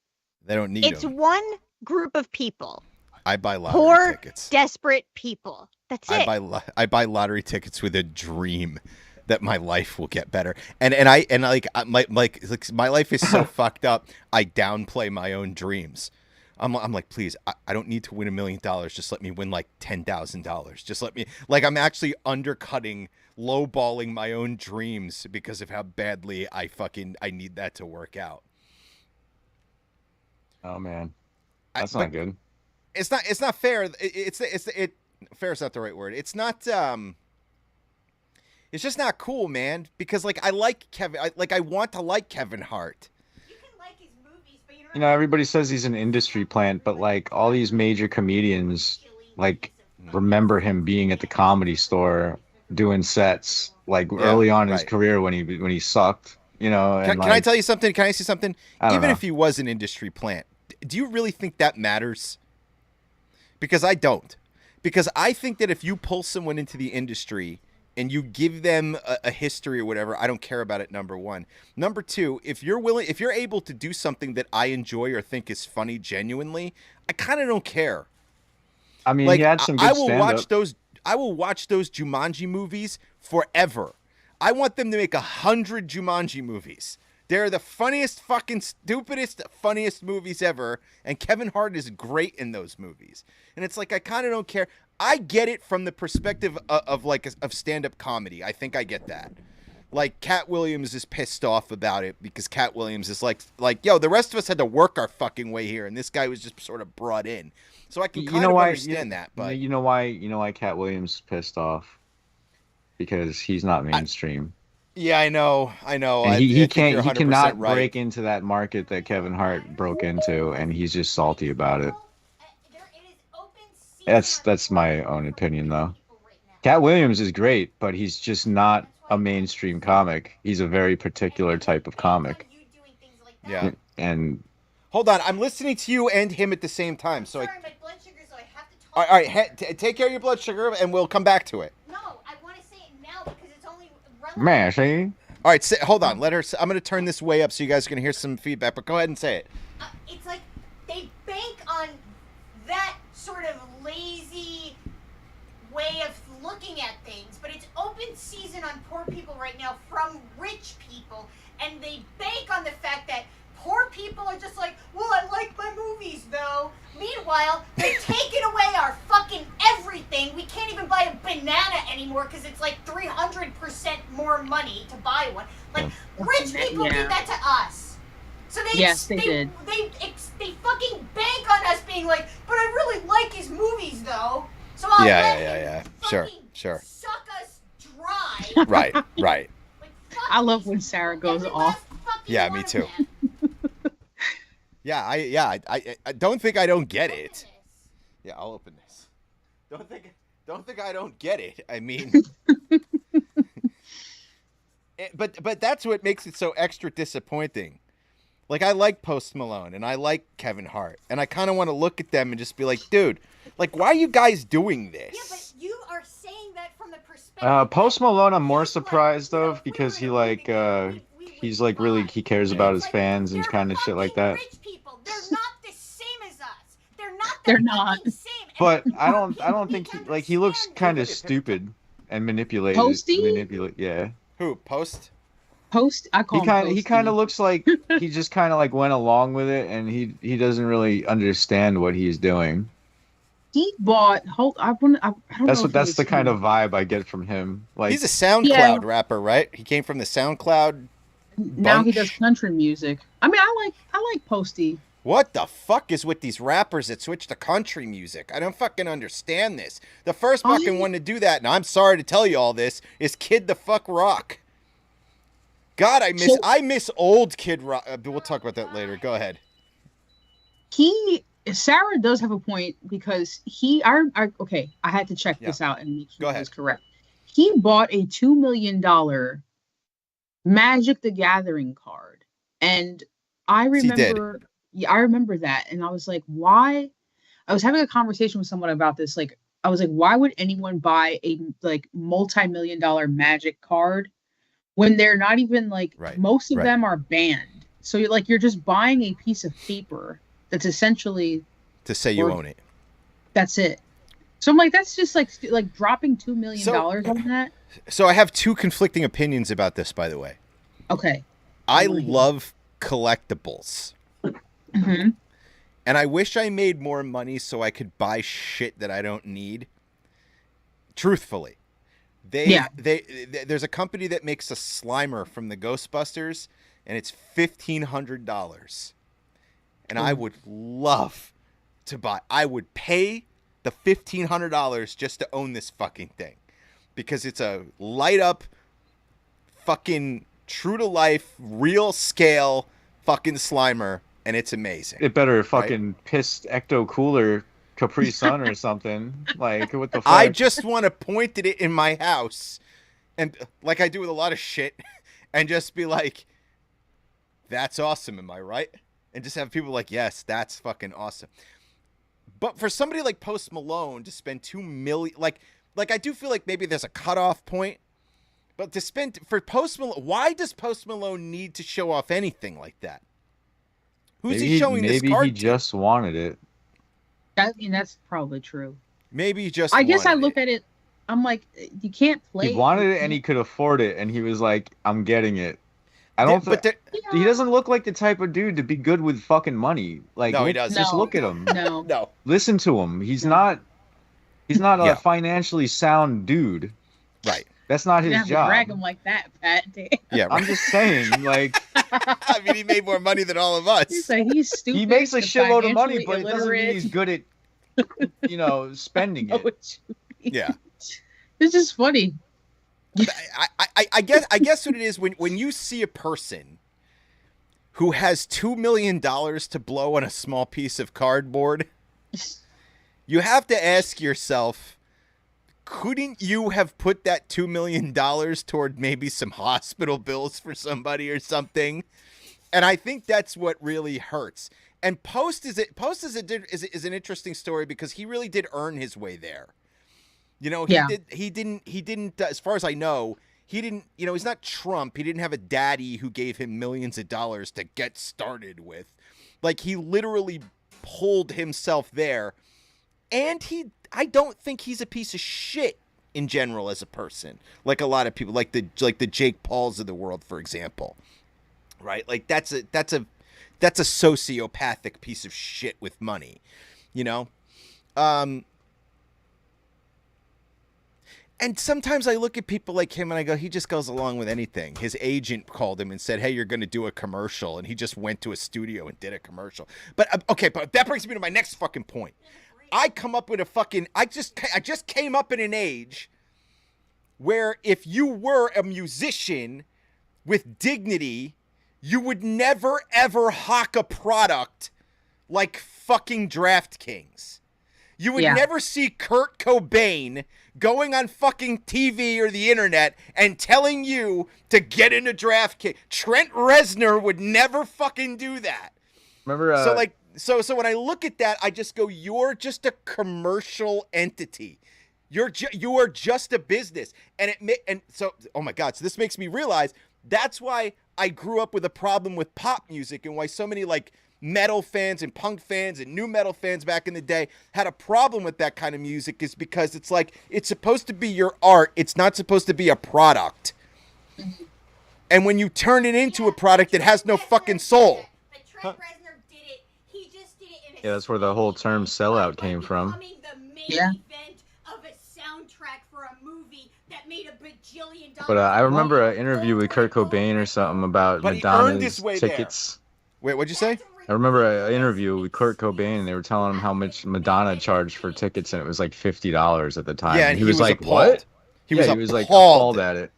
They don't need It's them. one group of people. I buy lottery Poor, tickets. desperate people. That's it. I buy lottery tickets with a dream that my life will get better. And my life is so fucked up. I downplay my own dreams. I'm like, please, I don't need to win $1 million. Just let me win like $10,000. Just let me, like, I'm actually undercutting, lowballing my own dreams because of how badly I need that to work out. Oh man, that's not good. It's not fair. Fair is not the right word. It's not. It's just not cool, man. Because like I like Kevin. I want to like Kevin Hart. You can like his movies, but You know, everybody says he's an industry plant, but like all these major comedians, like remember him being at the Comedy Store doing sets, like early on in his career when he sucked. You know, and can I tell you something? Can I say something? Even know. if he was an industry plant, do you really think that matters? Because I don't. Because I think that if you pull someone into the industry and you give them a history or whatever, I don't care about it, number one. Number two, if you're able to do something that I enjoy or think is funny genuinely, I kind of don't care. I mean, like, he had some good stand-up. I will watch those Jumanji movies forever. I want them to make 100 Jumanji movies. They're the funniest, fucking stupidest, funniest movies ever, and Kevin Hart is great in those movies. And it's like, I kind of don't care. I get it from the perspective of stand-up comedy. I think I get that. Like, Cat Williams is pissed off about it because Cat Williams is like, yo, the rest of us had to work our fucking way here, and this guy was just sort of brought in. So I can kind of understand that. But you know why Cat Williams is pissed off? Because he's not mainstream. Yeah, I know. And he cannot break into that market that Kevin Hart broke into, and he's just salty about it. That's my own opinion, though. Cat Williams is great, but he's just not a mainstream comic. He's a very particular type of comic. Yeah. And hold on, I'm listening to you and him at the same time. So my blood sugar, so I have to talk. All right, take care of your blood sugar, and we'll come back to it. No, I want to say it now because it's only relevant. man, see? All right, hold on. Let her. I'm going to turn this way up so you guys can hear some feedback. But go ahead and say it. It's like they bank on that sort of lazy way of looking at things, but it's open season on poor people right now from rich people, and they bank on the fact that poor people are just like, well, I like my movies though. Meanwhile, they're taking away our fucking everything. We can't even buy a banana anymore because it's like 300% more money to buy one. Like, rich people did that to us. So they did. They fucking bank on us being like, but I really like his movies though. So I'll let him Sure. suck us dry. Right. Like, I love when Sarah goes off. Yeah, me too. Yeah, I don't think I don't get it. Yeah, I'll open this. Don't think I don't get it. I mean, but that's what makes it so extra disappointing. Like, I like Post Malone and I like Kevin Hart, and I kind of want to look at them and just be like, dude, like, why are you guys doing this? Yeah, but you are saying that from the perspective. Post Malone, I'm more he's like, surprised you know, of if we because were he in a like movie theater, we he's would like really buy. he cares Yeah. about It's his like, fans and they're kind of shit like fucking that. Rich people. They're not the same as us. They're not the They're fucking not. same. And But we I don't need think to he looks understand kind that. of stupid and Posty? yeah. Who? Post? Post. I call him He kind of Posty. looks like he just kind of like went along with it, and he doesn't really understand what he's doing. He bought. I don't know. If it That's was the kind him. of vibe I get from him. Like He's a SoundCloud Yeah. rapper, right? He came from the SoundCloud. Now he bunch. does country music. I mean, I like Posty. What the fuck is with these rappers that switch to country music? I don't fucking understand this. The first fucking one to do that, and I'm sorry to tell you all this, is Kid the Fuck Rock. God, I miss old Kid Rock. We'll talk about that later. Go ahead. Sarah does have a point because okay, I had to check this out and make Go sure it ahead. was correct. He bought a $2 million Magic the Gathering card. And I Yes, he did. remember, yeah, I remember that. And I was like, why? I was having a conversation with someone about this. Like, I was like, why would anyone buy a like multi-million dollar Magic card when they're not even like Right, most of right. them are banned? So you're just buying a piece of paper that's essentially To say you Or- own it. that's it. So I'm like, that's just like dropping $2 million on that. So I have two conflicting opinions about this, by the way. Okay. I wanna hear. love collectibles. hmm And I wish I made more money so I could buy shit that I don't need. Truthfully. There's a company that makes a Slimer from the Ghostbusters, and it's $1,500. And I would love to buy. I would pay the $1,500 just to own this fucking thing. Because it's a light up, fucking true to life, real scale fucking Slimer, and it's amazing. it better fucking piss Ecto Cooler Capri Sun or something. Like what the fuck? I just want to point at it in my house, and like I do with a lot of shit, and just be like, that's awesome, am I right? And just have people like, yes, that's fucking awesome. But for somebody like Post Malone to spend $2 million, like I do feel like maybe there's a cutoff point. But to spend for Post Malone, why does Post Malone need to show off anything like that? Who's he showing this card he to? just wanted it. That's probably true. Maybe he just. I guess I wanted look at it. I'm like, you can't play. He wanted it and he could afford it, and he was like, "I'm getting it." I don't. But there, He doesn't look like the type of dude to be good with fucking money. Like, No, he doesn't. Just No. look at him. No. no. Listen to him. He's not. He's not a Yeah. financially sound dude. Right. That's not You his have to job. drag him like that, Pat. Damn. Yeah. I'm Right. just saying, like, I mean, he made more money than all of us. He's like, he's stupid. he makes a he's shitload of money, financially but it doesn't mean illiterate. he's good at, spending Oh, it. it's- Yeah. It's just funny. I guess what it is when you see a person who has $2 million to blow on a small piece of cardboard, you have to ask yourself, couldn't you have put that $2 million toward maybe some hospital bills for somebody or something? And I think that's what really hurts. And Post is an interesting story because he really did earn his way there. You know, he didn't, as far as I know, he didn't, he's not Trump. He didn't have a daddy who gave him millions of dollars to get started with. Like, he literally pulled himself there. And I don't think he's a piece of shit in general as a person. Like a lot of people, like the Jake Pauls of the world, for example. Right? Like, that's a sociopathic piece of shit with money, And sometimes I look at people like him and I go, he just goes along with anything. His agent called him and said, hey, you're going to do a commercial. And he just went to a studio and did a commercial. But, okay, but that brings me to my next fucking point. I come up with I just came up in an age where if you were a musician with dignity, you would never, ever hawk a product like fucking DraftKings. You would never see Kurt Cobain going on fucking TV or the internet and telling you to get into DraftKings. Trent Reznor would never fucking do that. Remember? So when I look at that, I just go, you're just a commercial entity. You are just a business, so oh my god, so this makes me realize that's why I grew up with a problem with pop music, and why so many like metal fans and punk fans and new metal fans back in the day had a problem with that kind of music, is because it's like, it's supposed to be your art, it's not supposed to be a product. And when you turn it into a product, it has no fucking soul. But Trent Reznor did it. He just did it in a Yeah, that's where the whole term sellout came from. becoming the main Yeah. event of a soundtrack for a movie that made a bajillion dollars. But I remember an interview with Kurt Cobain or something about But he earned Madonna's his way there. tickets. Wait, what'd you say? I remember an interview with Kurt Cobain, and they were telling him how much Madonna charged for tickets, and it was like $50 at the time. Yeah, and he was like, appalled. "What?" He Yeah, was like appalled. appalled at it.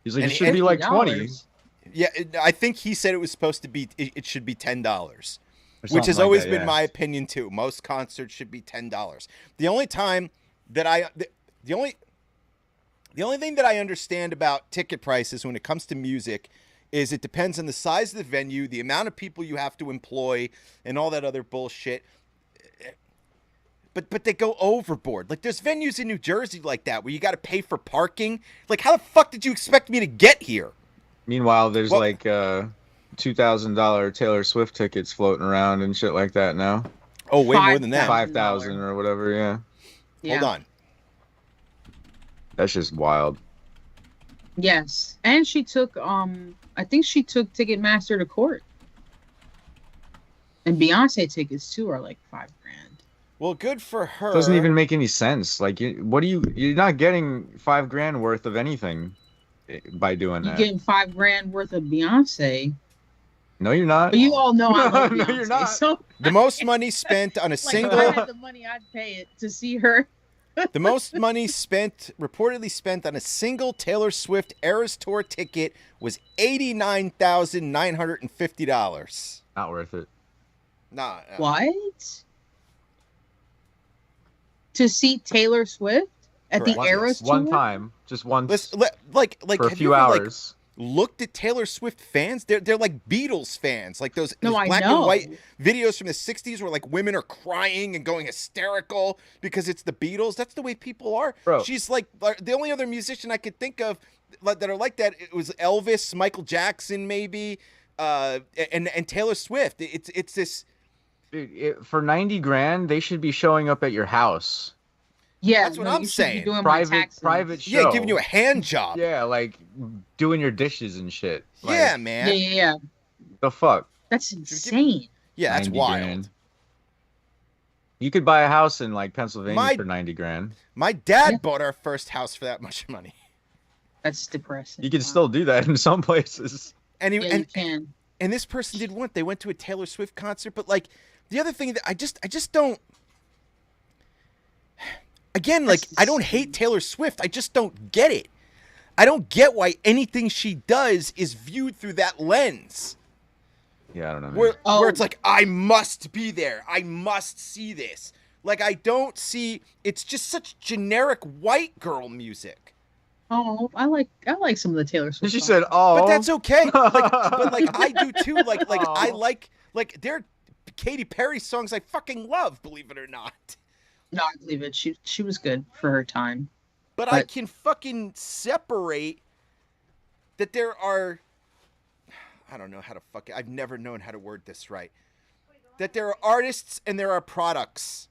He's like, And "It should be like 20." $50. Yeah, I think he said it was supposed to be, it should be $10. or Which something has like always that, been yeah. my opinion too. Most concerts should be $10. The only time that the only thing that I understand about ticket prices when it comes to music is it depends on the size of the venue, the amount of people you have to employ, and all that other bullshit. But they go overboard. Like, there's venues in New Jersey like that where you got to pay for parking. Like, how the fuck did you expect me to get here? Meanwhile, there's Well- like $2,000 Taylor Swift tickets floating around and shit like that now. Oh, way more than that. 5,000 or whatever. Yeah, Hold on. that's just wild. Yes, and she took I think she took Ticketmaster to court. And Beyonce tickets too are like $5,000. Well, good for her. Doesn't even make any sense. Like, you're not getting $5,000 worth of anything by doing You're that. getting $5,000 worth of Beyonce. No, you're not. But you all know I love No, Beyonce. you're not. So The most money spent on a like if single I had the money, I'd pay it to see her. The most money reportedly spent on a single Taylor Swift Eras Tour ticket was $89,950. Not worth it. Nah. What? To see Taylor Swift at the Correct. Eras Tour? One time, just once Like for a have few you ever, hours. looked at Taylor Swift fans? They're like Beatles fans. Like those No, I black know. and white videos from the 60s where like women are crying and going hysterical because it's the Beatles. That's the way people are. Bro. She's like the only other musician I could think of that are like that. It was Elvis, Michael Jackson, maybe, and Taylor Swift. It's this. Dude, for $90,000, they should be showing up at your house. Yeah, That's what no, I'm you should be saying. doing my Private taxes. show. Yeah, giving you a hand job. Yeah, like doing your dishes and shit. Like, Yeah, Yeah, man. yeah, yeah. the fuck. That's insane. Yeah, that's 90 wild. grand. You could buy a house in like Pennsylvania My- for $90,000. My dad Yeah. bought our first house for that much money, That's depressing. You can still do that in some places. and he Yeah, you and can. and this person did what? They went to a Taylor Swift concert, but like the other thing that I just don't. Again, like I don't hate Taylor Swift. I just don't get it. I don't get why anything she does is viewed through that lens. Yeah, I don't know. man. Where Oh. it's like I must be there. I must see this. Like I don't see. It's just such generic white girl music. Oh, I like some of the Taylor Swift. She songs. said, "Oh, But that's okay. But like I do too. Like I Aw. like there are Katy Perry songs I fucking love. Believe it or not. No, I believe it. She was good for her time. But I But- can fucking separate that there are. I don't know how to fuck it. I've never known how to word this right. That there are artists and there are products.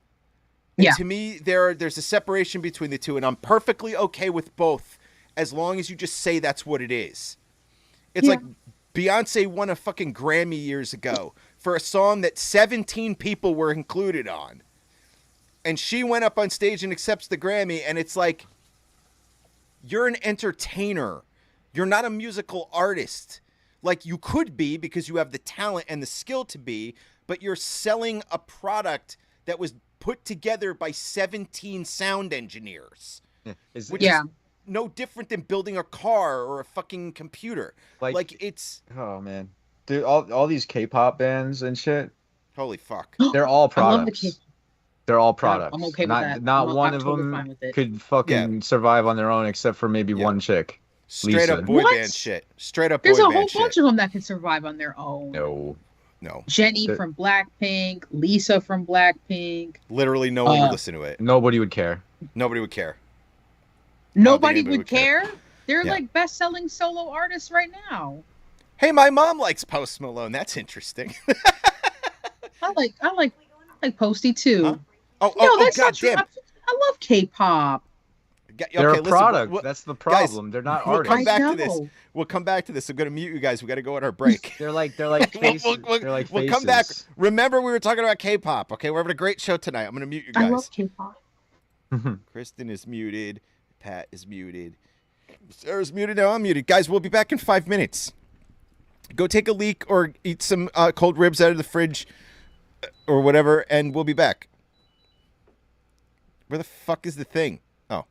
And Yeah. to me, there's a separation between the two, and I'm perfectly okay with both, as long as you just say that's what it is. It's Yeah. like Beyonce won a fucking Grammy years ago for a song that 17 people were included on. And she went up on stage and accepts the Grammy, and it's like, you're an entertainer. You're not a musical artist. Like you could be because you have the talent and the skill to be, but you're selling a product that was put together by 17 sound engineers. Is Which it- Yeah. is no different than building a car or a fucking computer. Like it's oh man, dude, all these K-pop bands and shit, holy fuck. they're all I love the products. K- They're all products. I'm okay with not that. not one I'm of totally them fine with it. could fucking survive on their own, except for maybe Yeah. one chick. Straight up Lisa. boy What? band shit. Straight up There's boy a band whole shit. bunch of them that can survive on their own. No, Jenny They're- from Blackpink, Lisa from Blackpink. Literally, no one would listen to it. nobody would care. Nobody would care. Nobody anybody would would care. care. They're Yeah. like best-selling solo artists right now. Hey, my mom likes Post Malone. That's interesting. I like Posty too. Huh? No, oh, that's not true. goddamn. I love K-pop. They're a listen, product. we'll- That's the guys, problem. They're not we'll artists. come back I to this. know. We'll come back to this. I'm gonna mute you guys. We got to go on our break. They're like We'll- faces. we'll- They're like we'll faces. come back. Remember, we were talking about K-pop. Okay, we're having a great show tonight. I'm gonna mute you I guys. love K-pop. Kristen is muted. Pat is muted. Sarah's muted. Now I'm muted. Guys, we'll be back in 5 minutes. Go take a leak or eat some cold ribs out of the fridge or whatever, and we'll be back. Where the fuck is the thing? Oh.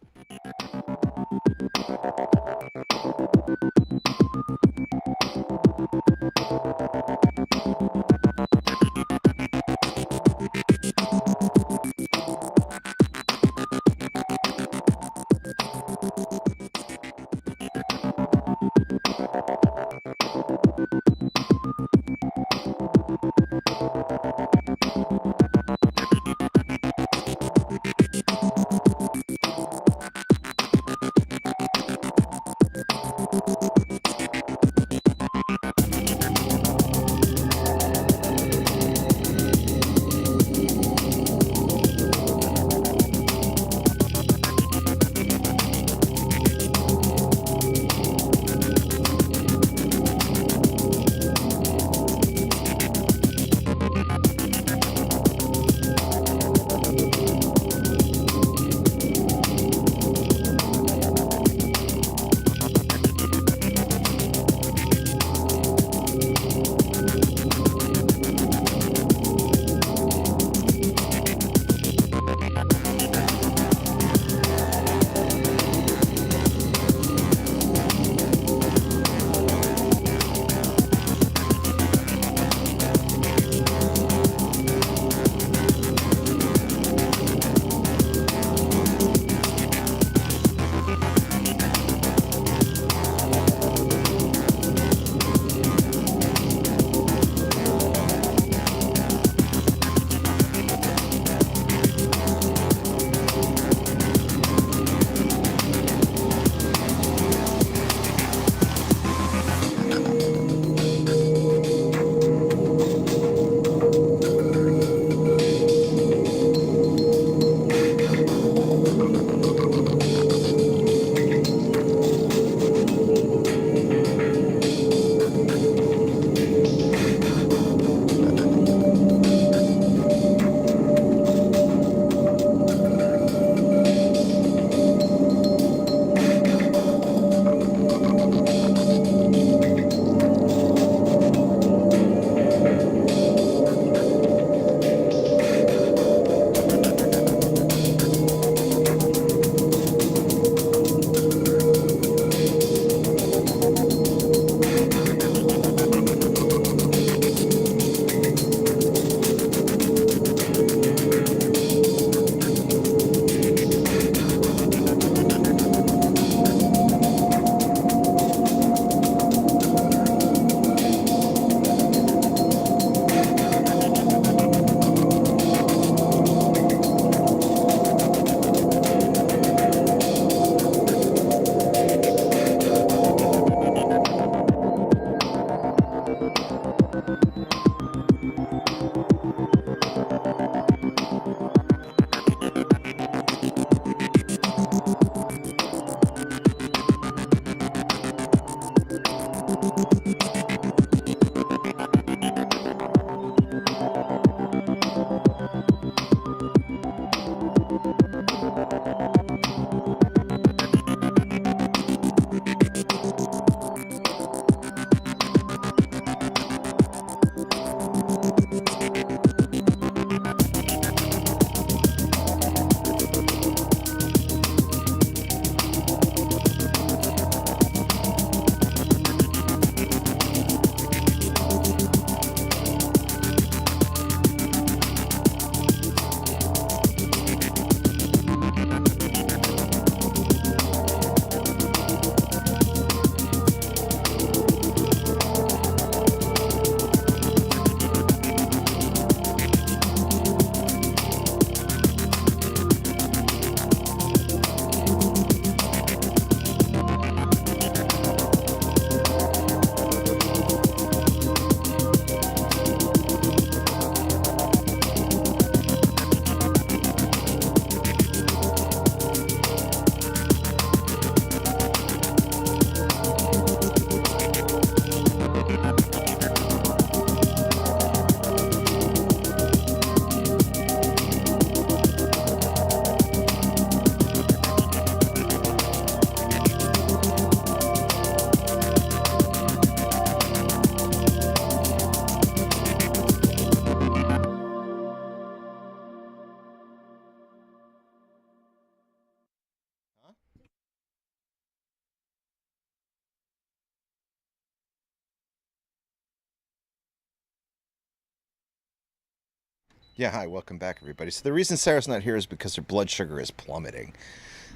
Yeah, hi, welcome back, everybody. So the reason Sarah's not here is because her blood sugar is plummeting.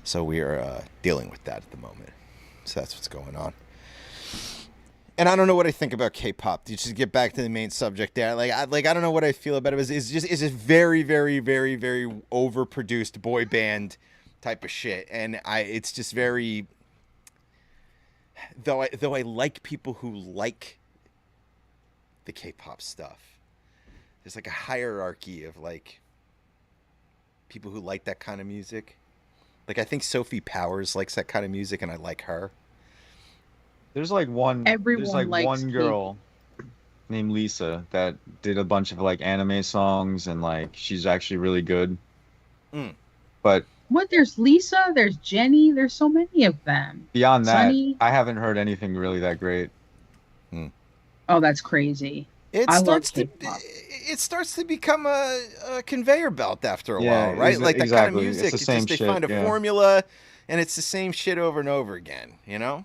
So we are dealing with that at the moment. So that's what's going on. And I don't know what I think about K-pop. To just get back to the main subject there, I don't know what I feel about it. It's a very, very, very, very overproduced boy band type of shit, and it's just very. Though I like people who like the K-pop stuff. There's like a hierarchy of like people who like that kind of music. Like I think Sophie Powers likes that kind of music, and I like her. There's like one. Everyone There's like likes one girl named Lisa that did a bunch of like anime songs, and like she's actually really good. Mm. But What? There's Lisa. There's Jenny. There's so many of them. beyond that, Sunny. I haven't heard anything really that great. Oh, that's crazy. It I starts to love K-pop. it starts to become a conveyor belt after a Yeah, while, right? Like that kind of exactly. It's music. the It's same just they shit, find a yeah. formula, and it's the same shit over and over again. You know?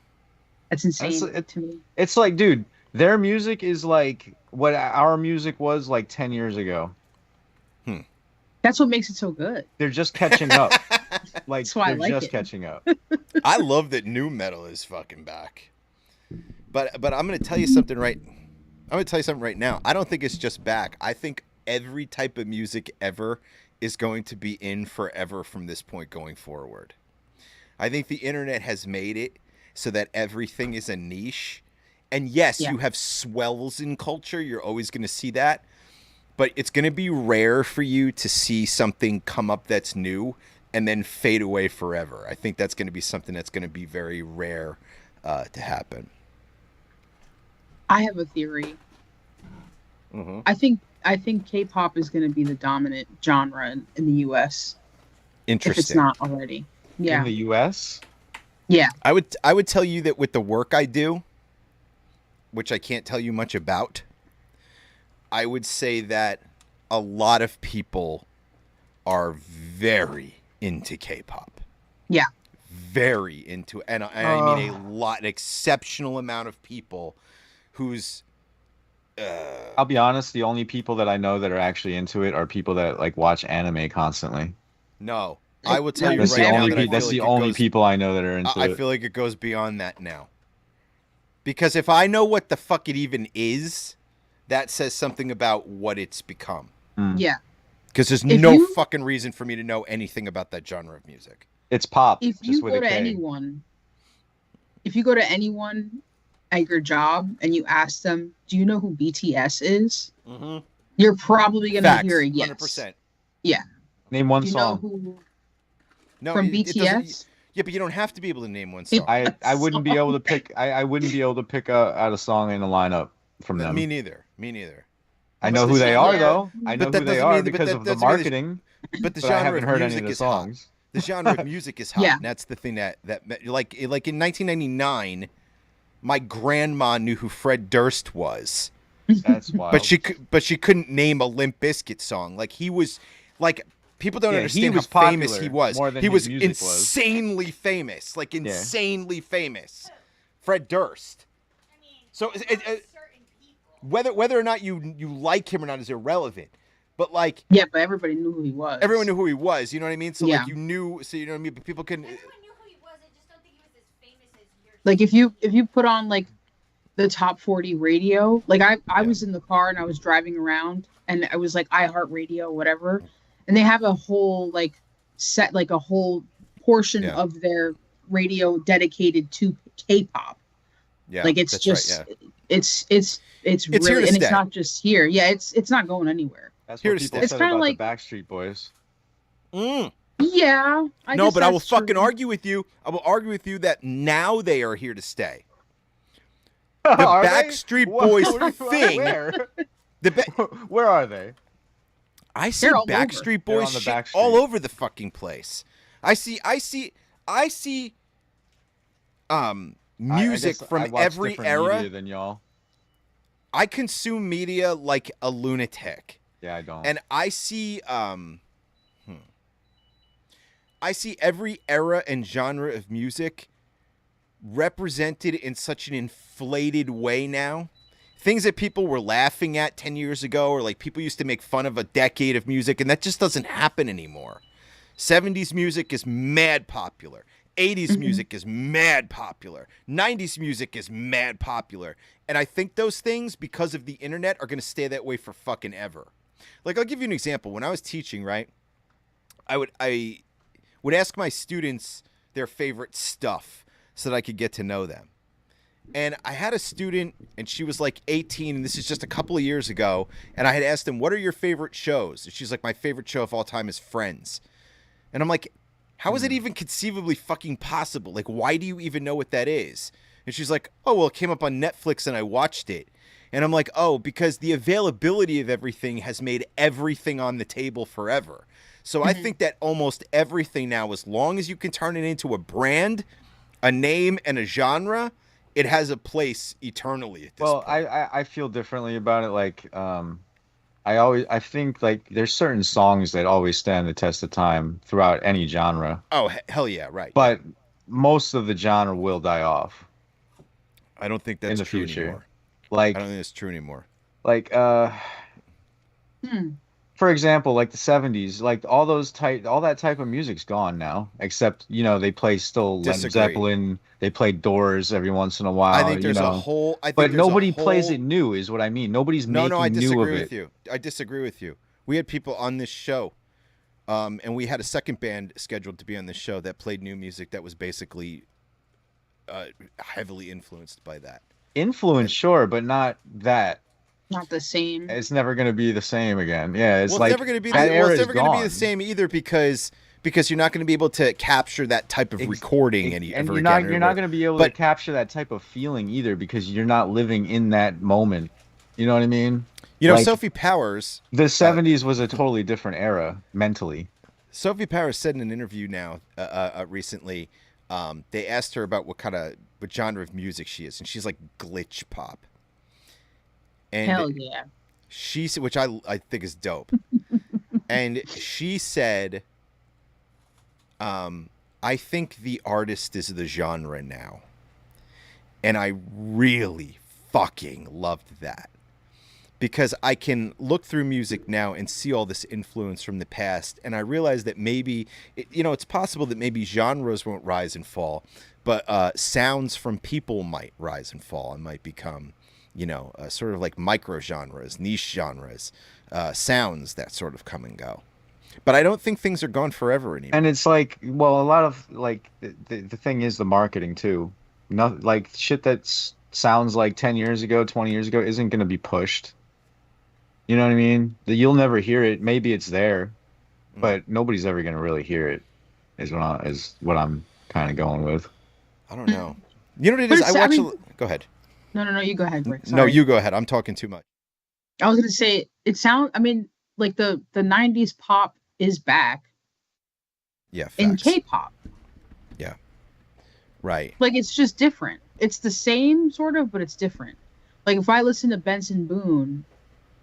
That's insane Honestly, to me. It's like, dude, their music is like what our music was like 10 years ago. That's what makes it so good. They're just catching up. Like That's why I they're like just it. catching up. I love that new metal is fucking back. But I'm gonna tell you something right. I'm gonna tell you something right now. I don't think it's just back. I think every type of music ever is going to be in forever from this point going forward. I think the internet has made it so that everything is a niche. And yes, Yeah. you have swells in culture. You're always going to see that. But it's going to be rare for you to see something come up that's new and then fade away forever. I think that's going to be something that's going to be very rare to happen. I have a theory. Mm-hmm. I think K-pop is going to be the dominant genre in the U.S. Interesting. if it's not already. Yeah. In the US? Yeah. I would tell you that with the work I do, which I can't tell you much about, I would say that a lot of people are very into K-pop. Yeah. Very into, and I mean a lot, an exceptional amount of people who's. I'll be honest, the only people that I know that are actually into it are people that like watch anime constantly. No, I will tell you That's right the now only that I feel that's like the it only goes, people I know that are into I it. feel like it goes beyond that now. Because if I know what the fuck it even is, that says something about what it's become. Yeah. Because there's If no you- fucking reason for me to know anything about that genre of music. It's pop, If just you with go a to K. anyone, at your job and you ask them, "Do you know who BTS is?" Mm-hmm. You're probably gonna Facts, hear a yes. 100%. Yeah. Name one Do you know song. who No, from it doesn't. BTS? Yeah, but you don't have to be able to name one It- song. I wouldn't be able to pick I wouldn't be able to pick out a song in a lineup from them. Me neither. Me neither. I But know the who they are genre- though. I know But that who they doesn't are mean- but because that of the doesn't mean marketing. But the But I genre haven't of heard any music of the is hot. songs. The genre of music is hot. Yeah. And that's the thing that like in 1999, my grandma knew who Fred Durst was, That's wild. but she couldn't name a Limp Bizkit song. Like he was, like people don't Yeah, he understand was how famous popular he was. more than He his was music was. insanely famous, like insanely famous. Fred Durst. I mean, So not it- certain people. Whether or not you like him or not is irrelevant. But like Yeah, but everybody knew who he was. everyone knew who he was. You know what I mean? So Yeah. like you knew. So you know what I mean. But people can. Everyone knew who he was. I just don't think he was as famous as yours. Like if you put on like the top 40 radio, like I was in the car and I was driving around and I was like iHeartRadio, whatever, and they have a whole like set, like a whole portion Yeah. of their radio dedicated to K-pop. Yeah, Like it's that's just right, yeah. it's here really, to and stay. it's not just here. Yeah, it's not going anywhere. That's Here what to people stay. It's said kinda about like- the Backstreet Boys. Mm. Yeah, No, guess but I will that's true. fucking argue with you. I will argue with you that now they are here to stay. Are they? Backstreet What- Boys what are you- thing- Where? The Where are they? I see They're all Backstreet They're Boys on the shit back all street. over the fucking place. I see music I guess from I watch every different era. media than y'all. I consume media like a lunatic. Yeah, I don't. And I see every era and genre of music represented in such an inflated way now things that people were laughing at 10 years ago, or like people used to make fun of a decade of music, and that just doesn't happen anymore. 70s music is mad popular. 80s music is mad popular. 90s music is mad popular. And I think those things, because of the internet, are going to stay that way for fucking ever. Like, I'll give you an example. When I was teaching, right, I would ask my students their favorite stuff so that I could get to know them. And I had a student, and she was like 18, and this is just a couple of years ago, and I had asked them, what are your favorite shows? And she's like, my favorite show of all time is Friends. And I'm like, how is it even conceivably fucking possible? Like, why do you even know what that is? And she's like, oh, well, it came up on Netflix and I watched it. And I'm like, oh, because the availability of everything has made everything on the table forever. So I think that almost everything now, as long as you can turn it into a brand, a name, and a genre, it has a place eternally at this point. I feel differently about it. Like, I think like there's certain songs that always stand the test of time throughout any genre. Oh, hell yeah, right. But most of the genre will die off. I don't think that's in the true future. anymore. Like, I don't think that's true anymore. Like, for example, like the 70s, like all that type of music's gone now, except, they play still Led Disagree. Zeppelin, they play Doors every once in a while. I think there's a whole. But nobody plays it new, is what I mean. Nobody's making I new disagree of with it. you. I disagree with you. We had people on this show, and we had a second band scheduled to be on this show that played new music that was basically heavily influenced by that. Influence, sure, but not that. Not the same. It's never going to be the same again. Yeah, it's Well, like it's never going to be. that era It's is never going to be the gone. same either because you're not going to be able to capture that type of recording and ever you're again. not going to be able to capture that type of feeling either because you're not living in that moment. You know what I mean? Like, Sophie Powers. The 70s was a totally different era mentally. Sophie Powers said in an interview now recently, they asked her about what genre of music she is, and she's like glitch pop. And hell yeah. She said, which I think is dope. And she said, I think the artist is the genre now. And I really fucking loved that. Because I can look through music now and see all this influence from the past. And I realize that maybe, it's possible that maybe genres won't rise and fall. But sounds from people might rise and fall and might become, sort of like micro genres, niche genres, sounds that sort of come and go. But I don't think things are gone forever anymore. And it's like, well, a lot of like the thing is the marketing too. Not like shit that sounds like 10 years ago, 20 years ago isn't going to be pushed. You know what I mean? You'll never hear it. Maybe it's there, but nobody's ever going to really hear it. Is what I'm kind of going with. I don't know. You know what it is? Go ahead. No, you go ahead, Rick. Sorry. No, you go ahead. I'm talking too much. I was going to say, like the 90s pop is back. Yeah, facts. In K-pop. Yeah. Right. Like, it's just different. It's the same, sort of, but it's different. Like, if I listen to Benson Boone,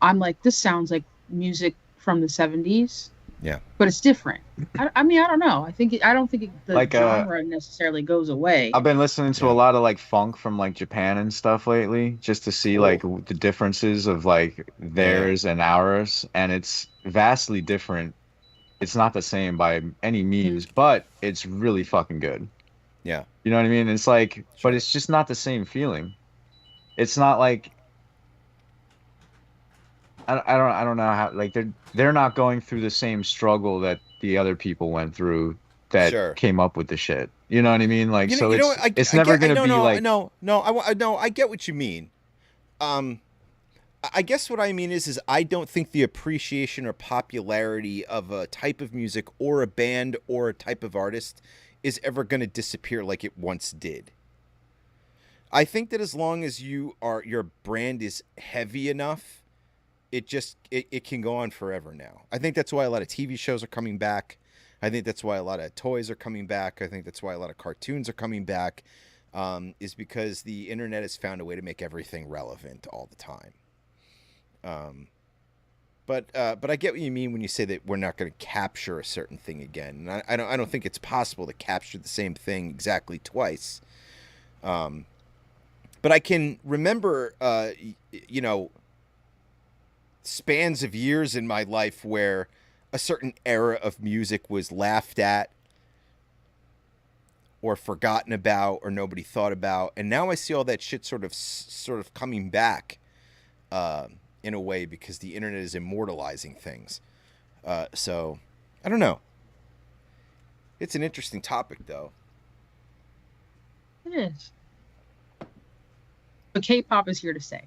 I'm like, this sounds like music from the 70s. Yeah. But it's different. I don't know. I don't think the genre necessarily goes away. I've been listening to a lot of like funk from like Japan and stuff lately, just to see like the differences of like theirs and ours, and it's vastly different. It's not the same by any means, but it's really fucking good. Yeah. You know what I mean? It's like, but it's just not the same feeling. It's not like I don't know how, like they're not going through the same struggle that the other people went through that came up with the shit. You know what I mean? Like, it's never going to be like I get what you mean. I guess what I mean is I don't think the appreciation or popularity of a type of music or a band or a type of artist is ever going to disappear like it once did. I think that as long as your brand is heavy enough, it can go on forever now. I think that's why a lot of TV shows are coming back. I think that's why a lot of toys are coming back. I think that's why a lot of cartoons are coming back, is because the internet has found a way to make everything relevant all the time. But I get what you mean when you say that we're not going to capture a certain thing again. And I don't think it's possible to capture the same thing exactly twice. But I can remember, you know, spans of years in my life where a certain era of music was laughed at or forgotten about or nobody thought about, and now I see all that shit sort of coming back in a way because the internet is immortalizing things. So I don't know. It's an interesting topic, though. It is. But K-pop is here to stay.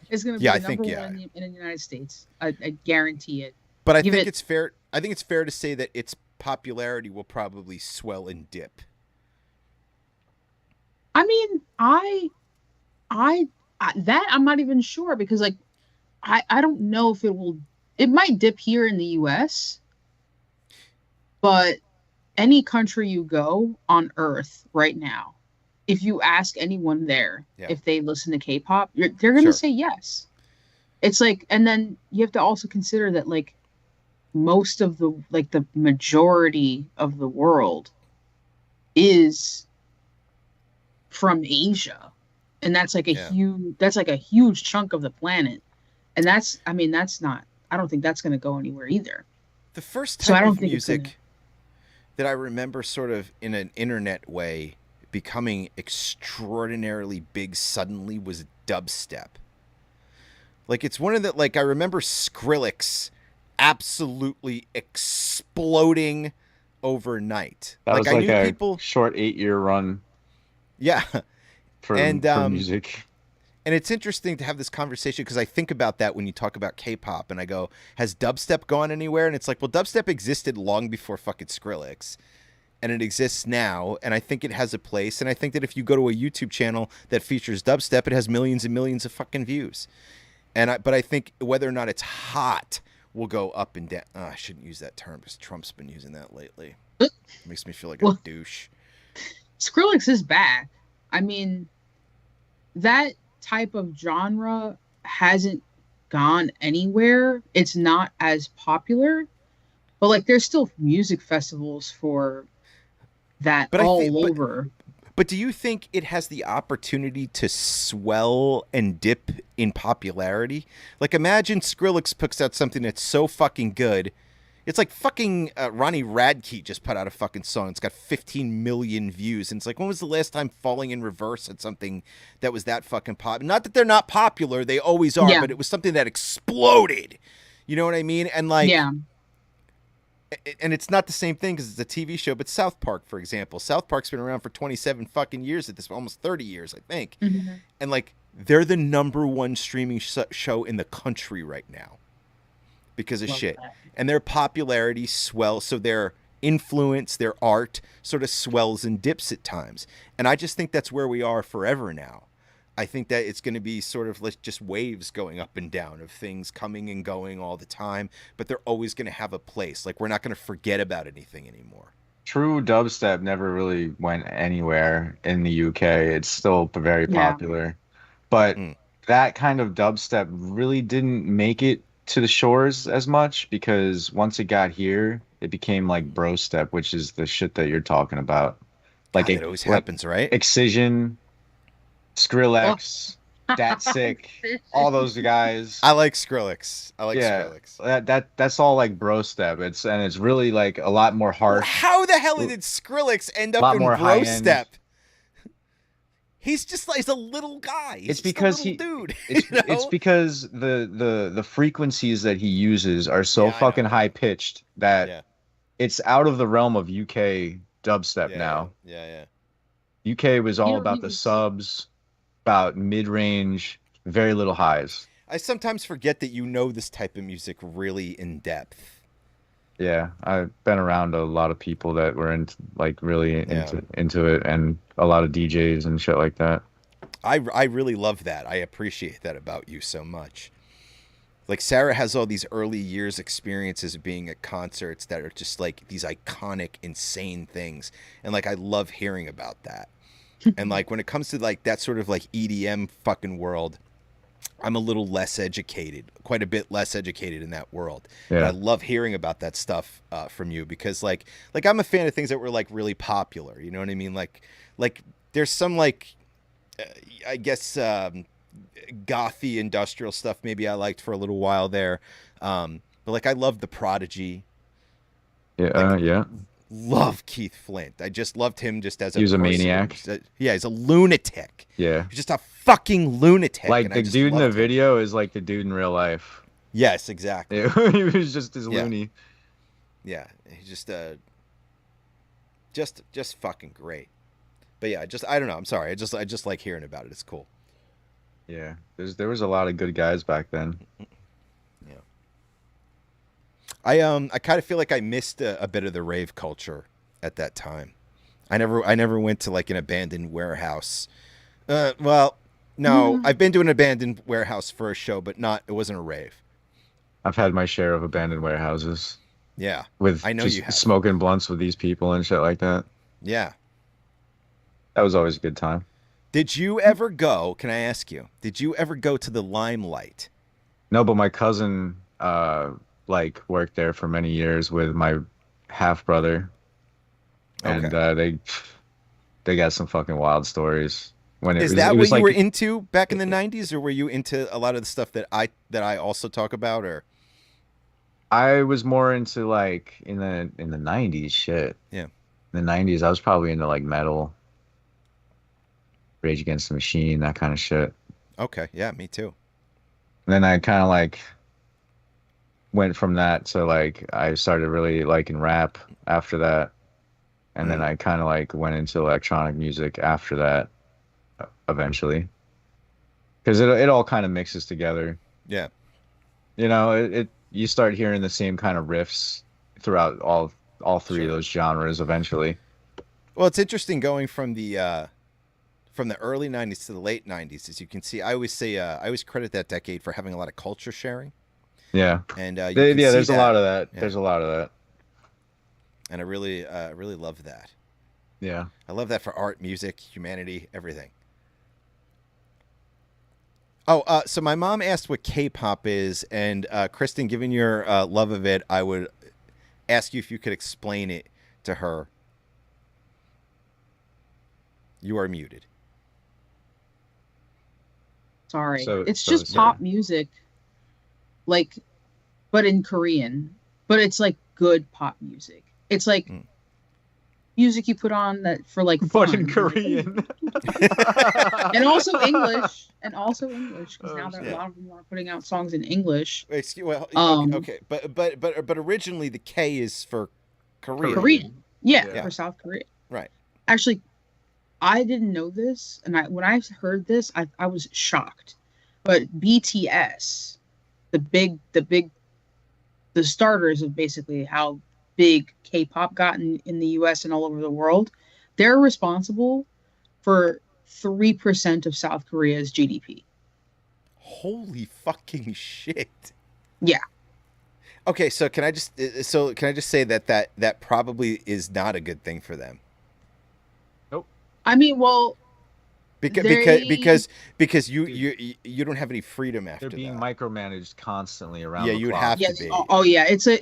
It's going to be Yeah, I the think, number yeah. one in the United States. I guarantee it. But I Give think it- it's fair. I think it's fair to say that its popularity will probably swell and dip. I mean, I that I'm not even sure because like I don't know if it will. It might dip here in the U.S., but any country you go on Earth right now, if you ask anyone there Yeah. if they listen to K-pop, they're going to Sure. say yes. It's like, and then you have to also consider that like most of the like the majority of the world is from Asia, and that's like a Yeah. huge chunk of the planet, and that's I mean that's not I don't think that's going to go anywhere either. The first So I type don't of think it's music gonna- that I remember sort of in an internet way becoming extraordinarily big suddenly was dubstep. Like it's one of the like I remember Skrillex absolutely exploding overnight. That was I like knew a people short 8-year run yeah. for And, music. And it's interesting to have this conversation because I think about that when you talk about K-pop and I go, has dubstep gone anywhere? And it's like, well, dubstep existed long before fucking Skrillex. And it exists now, and I think it has a place. And I think that if you go to a YouTube channel that features dubstep, it has millions and millions of fucking views. But I think whether or not it's hot will go up and down. I shouldn't use that term because Trump's been using that lately. It makes me feel like a Well- douche. Skrillex is back. I mean, that type of genre hasn't gone anywhere. It's not as popular, but like there's still music festivals for that But all over. But do you think it has the opportunity to swell and dip in popularity? Like, imagine Skrillex puts out something that's so fucking good. It's like fucking Ronnie Radke just put out a fucking song. It's got 15 million views. And it's like, when was the last time Falling in Reverse had something that was that fucking pop? Not that they're not popular. They always are. Yeah. But it was something that exploded. You know what I mean? And like... Yeah. And it's not the same thing because it's a TV show, but South Park, for example. South Park's been around for 27 fucking years at this, almost 30 years, I think. Mhm. And like, they're the number one streaming show in the country right now because of Love shit. that. And their popularity swells, so their influence, their art sort of swells and dips at times. And I just think that's where we are forever now. I think that it's going to be sort of like just waves going up and down of things coming and going all the time, but they're always going to have a place. Like, we're not going to forget about anything anymore. True dubstep never really went anywhere in the UK. It's still very Yeah. popular. But Mm. that kind of dubstep really didn't make it to the shores as much because once it got here, it became like bro step, which is the shit that you're talking about. Like God, that always happens, right? Excision, Skrillex, That's Sick, all those guys. I like Skrillex. I like Yeah. Skrillex. That's all like bro step. It's really like a lot more harsh. How the hell did Skrillex end Lot up in more bro high-end. step? He's just like, he's a little guy. He's It's just a because little dude. It's you know? it's because the frequencies that he uses are so Yeah, I know. fucking high pitched that Yeah. it's out of the realm of UK dubstep Yeah, now. Yeah. UK was all know, about he the was- subs, about mid range, very little highs. I sometimes forget that you know this type of music really in depth. Yeah, I've been around a lot of people that were really Yeah. into it, and a lot of DJs and shit like that. I really love that. I appreciate that about you so much. Like, Sarah has all these early years experiences of being at concerts that are just like these iconic, insane things. And like, I love hearing about that. And like, when it comes to like that sort of like EDM fucking world, I'm a little less educated, quite a bit less educated in that world. Yeah. And I love hearing about that stuff from you because like I'm a fan of things that were like really popular. You know what I mean? Like there's some like I guess gothy industrial stuff maybe I liked for a little while there. But like I loved the Prodigy. Yeah, Like yeah. love Keith Flint. I just loved him just as a He was a person. maniac. Yeah, he's a lunatic. Yeah. He's just a fucking lunatic. Like and the I just dude in the loved him. video is like the dude in real life. Yes, exactly. Yeah, he was just as Yeah. loony. Yeah, he's just fucking great. But yeah, I don't know. I'm sorry. I just like hearing about it. It's cool. Yeah, there was a lot of good guys back then. Yeah. I kind of feel like I missed a bit of the rave culture at that time. I never went to like an abandoned warehouse. Well, no, I've been to an abandoned warehouse for a show, but it wasn't a rave. I've had my share of abandoned warehouses Yeah. with I know just you have. smoking blunts with these people and shit like that. Yeah. That was always a good time. Did you ever go, can I ask you, did you ever go to the Limelight? No, but my cousin like worked there for many years with my half brother. And Okay. they got some fucking wild stories. When Is it that was what you like were into back in the 90s, or were you into a lot of the stuff that I also talk about, or I was more into like in the 90s shit. yeah. In the 90s I was probably into like metal, Rage Against the Machine, that kind of shit. Okay, yeah, me too. And then I kind of like went from that to like I started really liking rap after that. And then I kind of like went into electronic music after that eventually. Because it all kind of mixes together. Yeah. You know, it you start hearing the same kind of riffs throughout all three of those genres eventually. Well, it's interesting going from the early 90s to the late 90s. As you can see, I always credit that decade for having a lot of culture sharing. Yeah. And you can see There's that. a lot of that. Yeah. There's a lot of that. And I really love that. Yeah. I love that for art, music, humanity, everything. Oh, so my mom asked what K-pop is, and Kristen, given your love of it, I would ask you if you could explain it to her. You are muted. Sorry. So- It's so just it's- pop music, like, but in Korean. But it's like good pop music. It's like music you put on that for like fun. But in Korean. And also English. Because now Yeah. a lot of them are putting out songs in English. Well, Um, okay, but originally the K is for Korean. Korean. Yeah, Yeah. for South Korea. Right. Actually, I didn't know this, and when I heard this, I was shocked. But BTS, the starters of basically how big K-pop got in the US and all over the world, they're responsible for 3% of South Korea's GDP. Holy fucking shit. Yeah. Okay, so can I just say that probably is not a good thing for them. I mean, well, because you don't have any freedom after They're being that. micromanaged constantly around Yeah, the you'd clock. have to yes. be. Oh yeah, it's a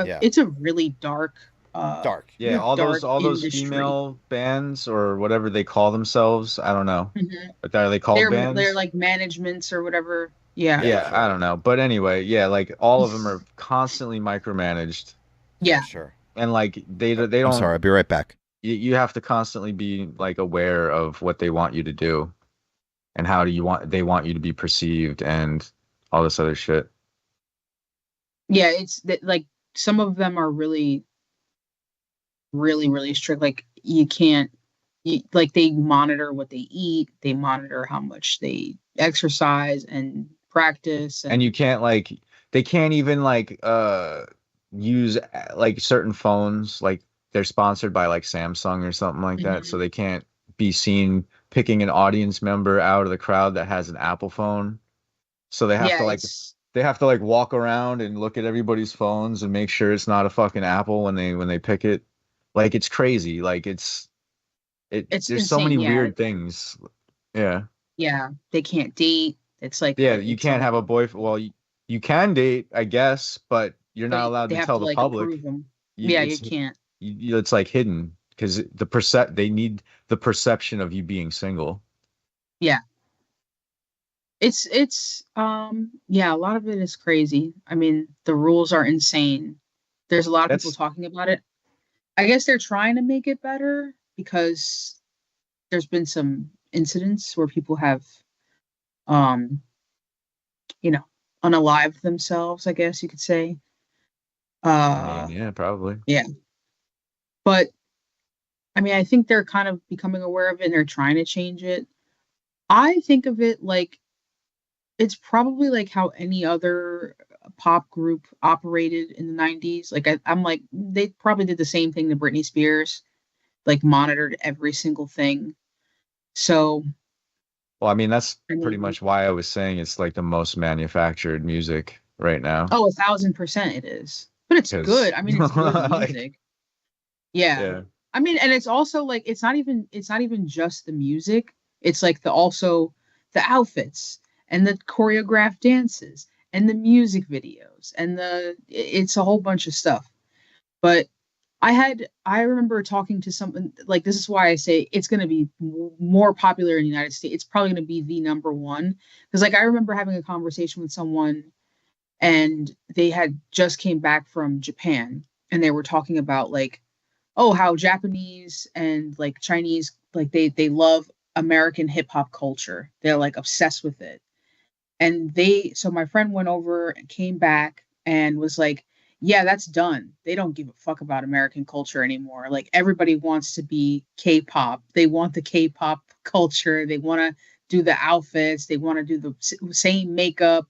Yeah. it's a really dark Dark. Yeah, all those industry. female bands or whatever they call themselves, I don't know. Mhm. But are they called bands? They're like managements or whatever. Yeah. Yeah, sure. I don't know. But anyway, yeah, like all of them are constantly micromanaged. Yeah. Sure. And like they don't I'm sorry, I'll be right back. you have to constantly be like aware of what they want you to do and how they want you to be perceived and all this other shit. Yeah, it's that like some of them are really, really, really strict. Like you can't, like they monitor what they eat. They monitor how much they exercise and practice. And you can't like they can't even like use like certain phones, like they're sponsored by like Samsung or something like that, so they can't be seen picking an audience member out of the crowd that has an Apple phone. So they have to like walk around and look at everybody's phones and make sure it's not a fucking Apple when they pick it. Like it's crazy. Like it's there's so insane, many yeah. weird things. Yeah. Yeah, they can't date. It's like Yeah, you can't have a boyfriend. Well, you can date, I guess, but you're not allowed they to have tell to, the like, public. approve them. You- Yeah, it's- you can't. It's like hidden because they need the perception of you being single. Yeah. It's yeah, a lot of it is crazy. I mean, the rules are insane. There's a lot of people That's talking about it. I guess they're trying to make it better because there's been some incidents where people have um, you know, unalived themselves, I guess you could say. I mean, Uh yeah, probably. yeah. But I mean, I think they're kind of becoming aware of it and they're trying to change it. I think of it like it's probably like how any other pop group operated in the 90s. Like I'm like they probably did the same thing to Britney Spears, like monitored every single thing. So, Well, I mean, that's I pretty mean, much why I was saying it's like the most manufactured music right now. oh, 1,000% it is. But it's Because good. I mean, it's good like, music. Yeah. yeah. I mean, and it's also like it's not even just the music. It's like the also the outfits and the choreographed dances and the music videos and it's a whole bunch of stuff. But I remember talking to someone like this is why I say it's going to be more popular in the United States. It's probably going to be the number one because like I remember having a conversation with someone and they had just came back from Japan and they were talking about like oh how Japanese and like Chinese like they love American hip hop culture. They're like obsessed with it. And so my friend went over and came back and was like, yeah, that's done. They don't give a fuck about American culture anymore. Like everybody wants to be K-pop. They want the K-pop culture. They want to do the outfits. They want to do the same makeup.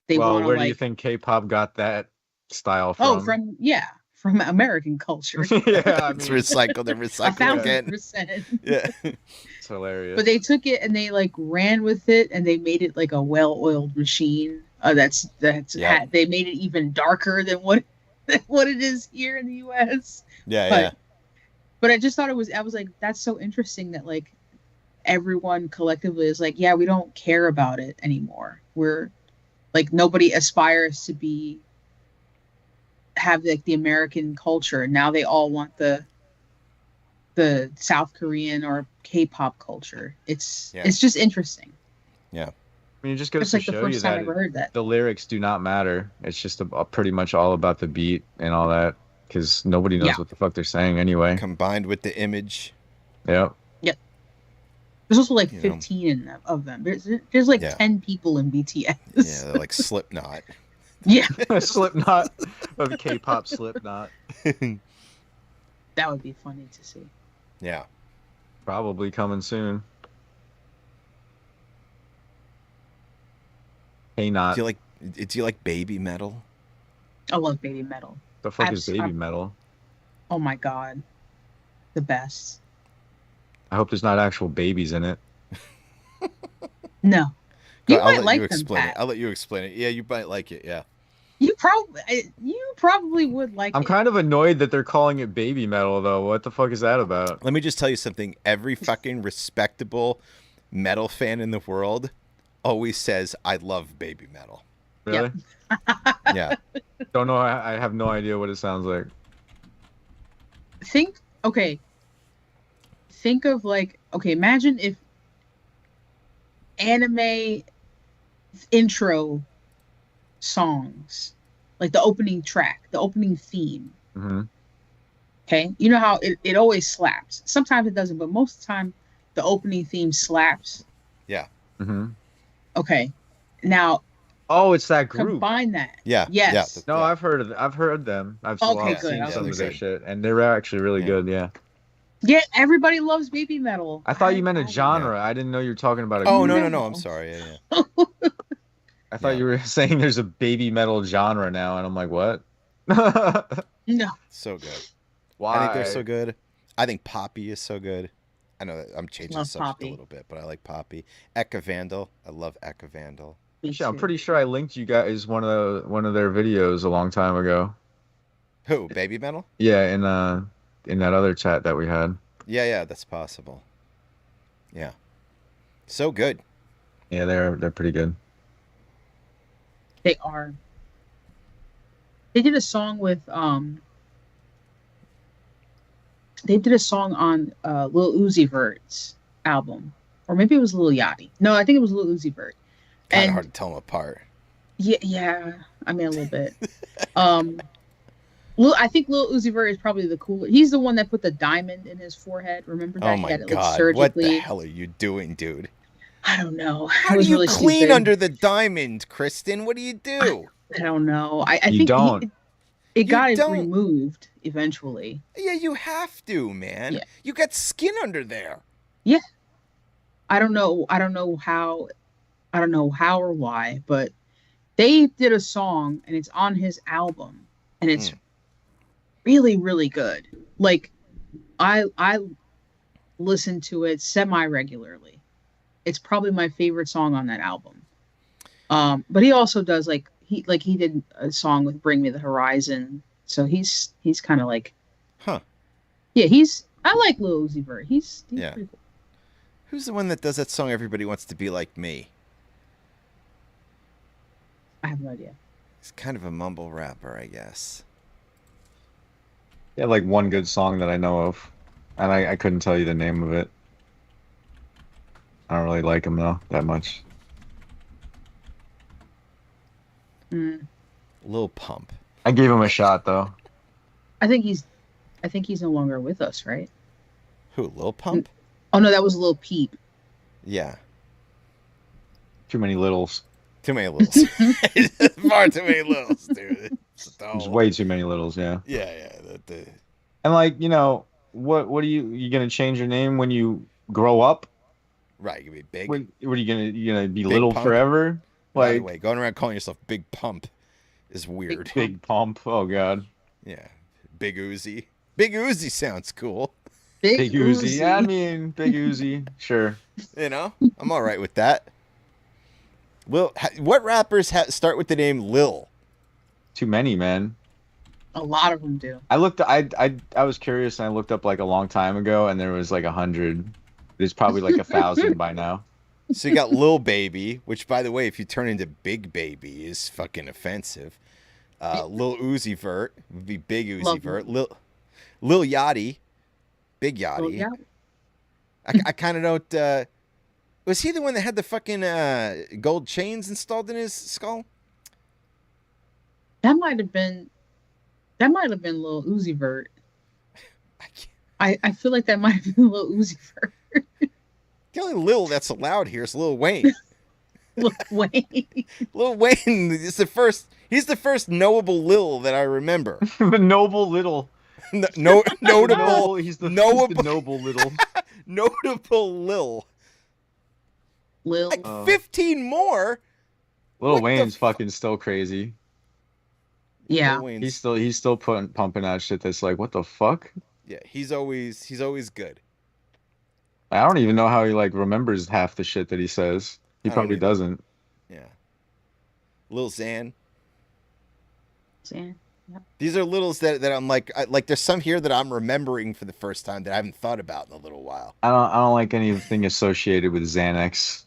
They Well, want to where do you like think K-pop got that style oh from? from yeah from American culture. Yeah, I It's mean, recycled and A recycled Yeah. thousand again. percent. Yeah. it's hilarious. But they took it and they like ran with it and they made it like a well-oiled machine. Yep. They made it even darker than what what it is here in the U.S. Yeah, yeah. But I just thought I was like that's so interesting that like everyone collectively is like yeah we don't care about it anymore. We're like nobody aspires to be have like the American culture. Now they all want the South Korean or K-pop culture. Yeah. It's just interesting. Yeah. I mean, it just goes It's to like the show you first time I that ever heard that. the lyrics do not matter. It's just pretty much all about the beat and all that, because nobody Yeah. knows what the fuck they're saying anyway. Combined with the image. Yep. Yep. There's also like You know. 15 of them. There's like Yeah. 10 people in BTS. Yeah, they're like Slipknot. Yeah, Slipknot of K-pop Slipknot. that would be funny to see. Yeah. Probably coming soon. Hey, not. Do you like baby metal? I love baby metal. The fuck is baby metal? Oh my god, the best. I hope there's not actual babies in it. No, Go- you I'll might let like you them, explain it. Pat. I'll let you explain it. Yeah, you might like it. Yeah. You probably would like I'm it. kind of annoyed that they're calling it baby metal, though. What the fuck is that about? Let me just tell you something. Every fucking respectable metal fan in the world always says, I love baby metal. Really? Yeah. Don't know. I have no idea what it sounds like. Think of like imagine if anime intro songs like the opening track, the opening theme. Mm-hmm. Okay, you know how it always slaps. Sometimes it doesn't, but most of the time the opening theme slaps. Yeah. Mm-hmm. Okay, now Oh, it's that group. combine that. Yeah. Yes. No, Yeah. I've heard them. I've Okay, good. seen I was some gonna of their say. shit, and they're actually really Yeah. good. Yeah. Yeah, everybody loves baby metal. I thought you meant a genre. I didn't know you were talking about a Oh, group. no. No. I'm sorry. Yeah. I thought Yeah. you were saying there's a baby metal genre now, and I'm like, what? No. So good. Why? I think they're so good. I think Poppy is so good. I know that I'm changing the Love subject Poppy. a little bit, but I like Poppy. Eka Vandal. I love Eka Vandal. Yeah, I'm pretty sure I linked you guys one of their videos a long time ago. Who? Baby metal? Yeah, in that other chat that we had. Yeah, that's possible. Yeah. So good. Yeah, they're pretty good. They are. They did a song with They did a song on Lil Uzi Vert's album. or maybe it was Lil Yachty. No, I think it was Lil Uzi Vert. Kind of And hard to tell them apart. yeah, I mean a little bit. I think Lil Uzi Vert is probably the cooler. He's the one that put the diamond in his forehead. Remember Oh that? He my had it like god, what the surgically. hell are you doing, dude? I don't know. How It do was you really clean stupid. under the diamond, Kristen? What do you do? I don't know. I You think don't. it You got don't. removed eventually. Yeah, you have to, man. Yeah. You got skin under there. Yeah. I don't know. I don't know how. I don't know how or why, but they did a song and it's on his album and it's really, really good. Like I listen to it semi regularly. It's probably my favorite song on that album. But he also does he did a song with Bring Me the Horizon. So he's kind of like, Huh. yeah, I like Lil Uzi Vert. He's Yeah. pretty cool. Who's the one that does that song, Everybody Wants to Be Like Me? I have no idea. He's kind of a mumble rapper, I guess. Yeah, like one good song that I know of, and I couldn't tell you the name of it. I don't really like him though that much. Mm. Lil Pump. I gave him a shot though. I think he's no longer with us, right? Who, Lil Pump? Oh no, that was Lil Peep. Yeah. Too many littles. Too many littles. Far too many littles, dude. There's way too many littles. Yeah. Yeah. And like what are you gonna change your name when you grow up? Right, you be big. What are you gonna be Big little Pump? forever? By the Like way, going around calling yourself Big Pump is weird. Big Pump. Oh god. Yeah. Big Uzi. Big Uzi sounds cool. Big Uzi. Yeah, I mean Big Uzi. Sure. You know, I'm all right with that. What rappers start with the name Lil? Too many, man. A lot of them do. I was curious and I looked up like a long time ago and there was like 100. There's probably like 1,000 by now. So you got Lil Baby, which, by the way, if you turn into Big Baby, is fucking offensive. Lil Uzi Vert would be Big Uzi Love Vert. Lil Yachty, Big Yachty. Yeah. I kind of don't. Was he the one that had the fucking gold chains installed in his skull? That might have been Lil Uzi Vert. I feel like that might have been Lil Uzi Vert. The only Lil that's allowed here is Lil Wayne. Lil Wayne. Lil Wayne is the first. He's the first knowable Lil that I remember. The noble little. Notable. He's the knowable, noble little. notable Lil. Lil. Like 15 more. Lil What the Wayne's fucking still crazy. Yeah. Lil Wayne's- He's still pumping out shit that's like, what the fuck? Yeah, he's always good. I don't even know how he like remembers half the shit that he says. He I don't probably either. doesn't. Yeah. Lil Xan. Saying. These are littles that I'm like there's some here that I'm remembering for the first time that I haven't thought about in a little while. I don't like anything associated with Xanax.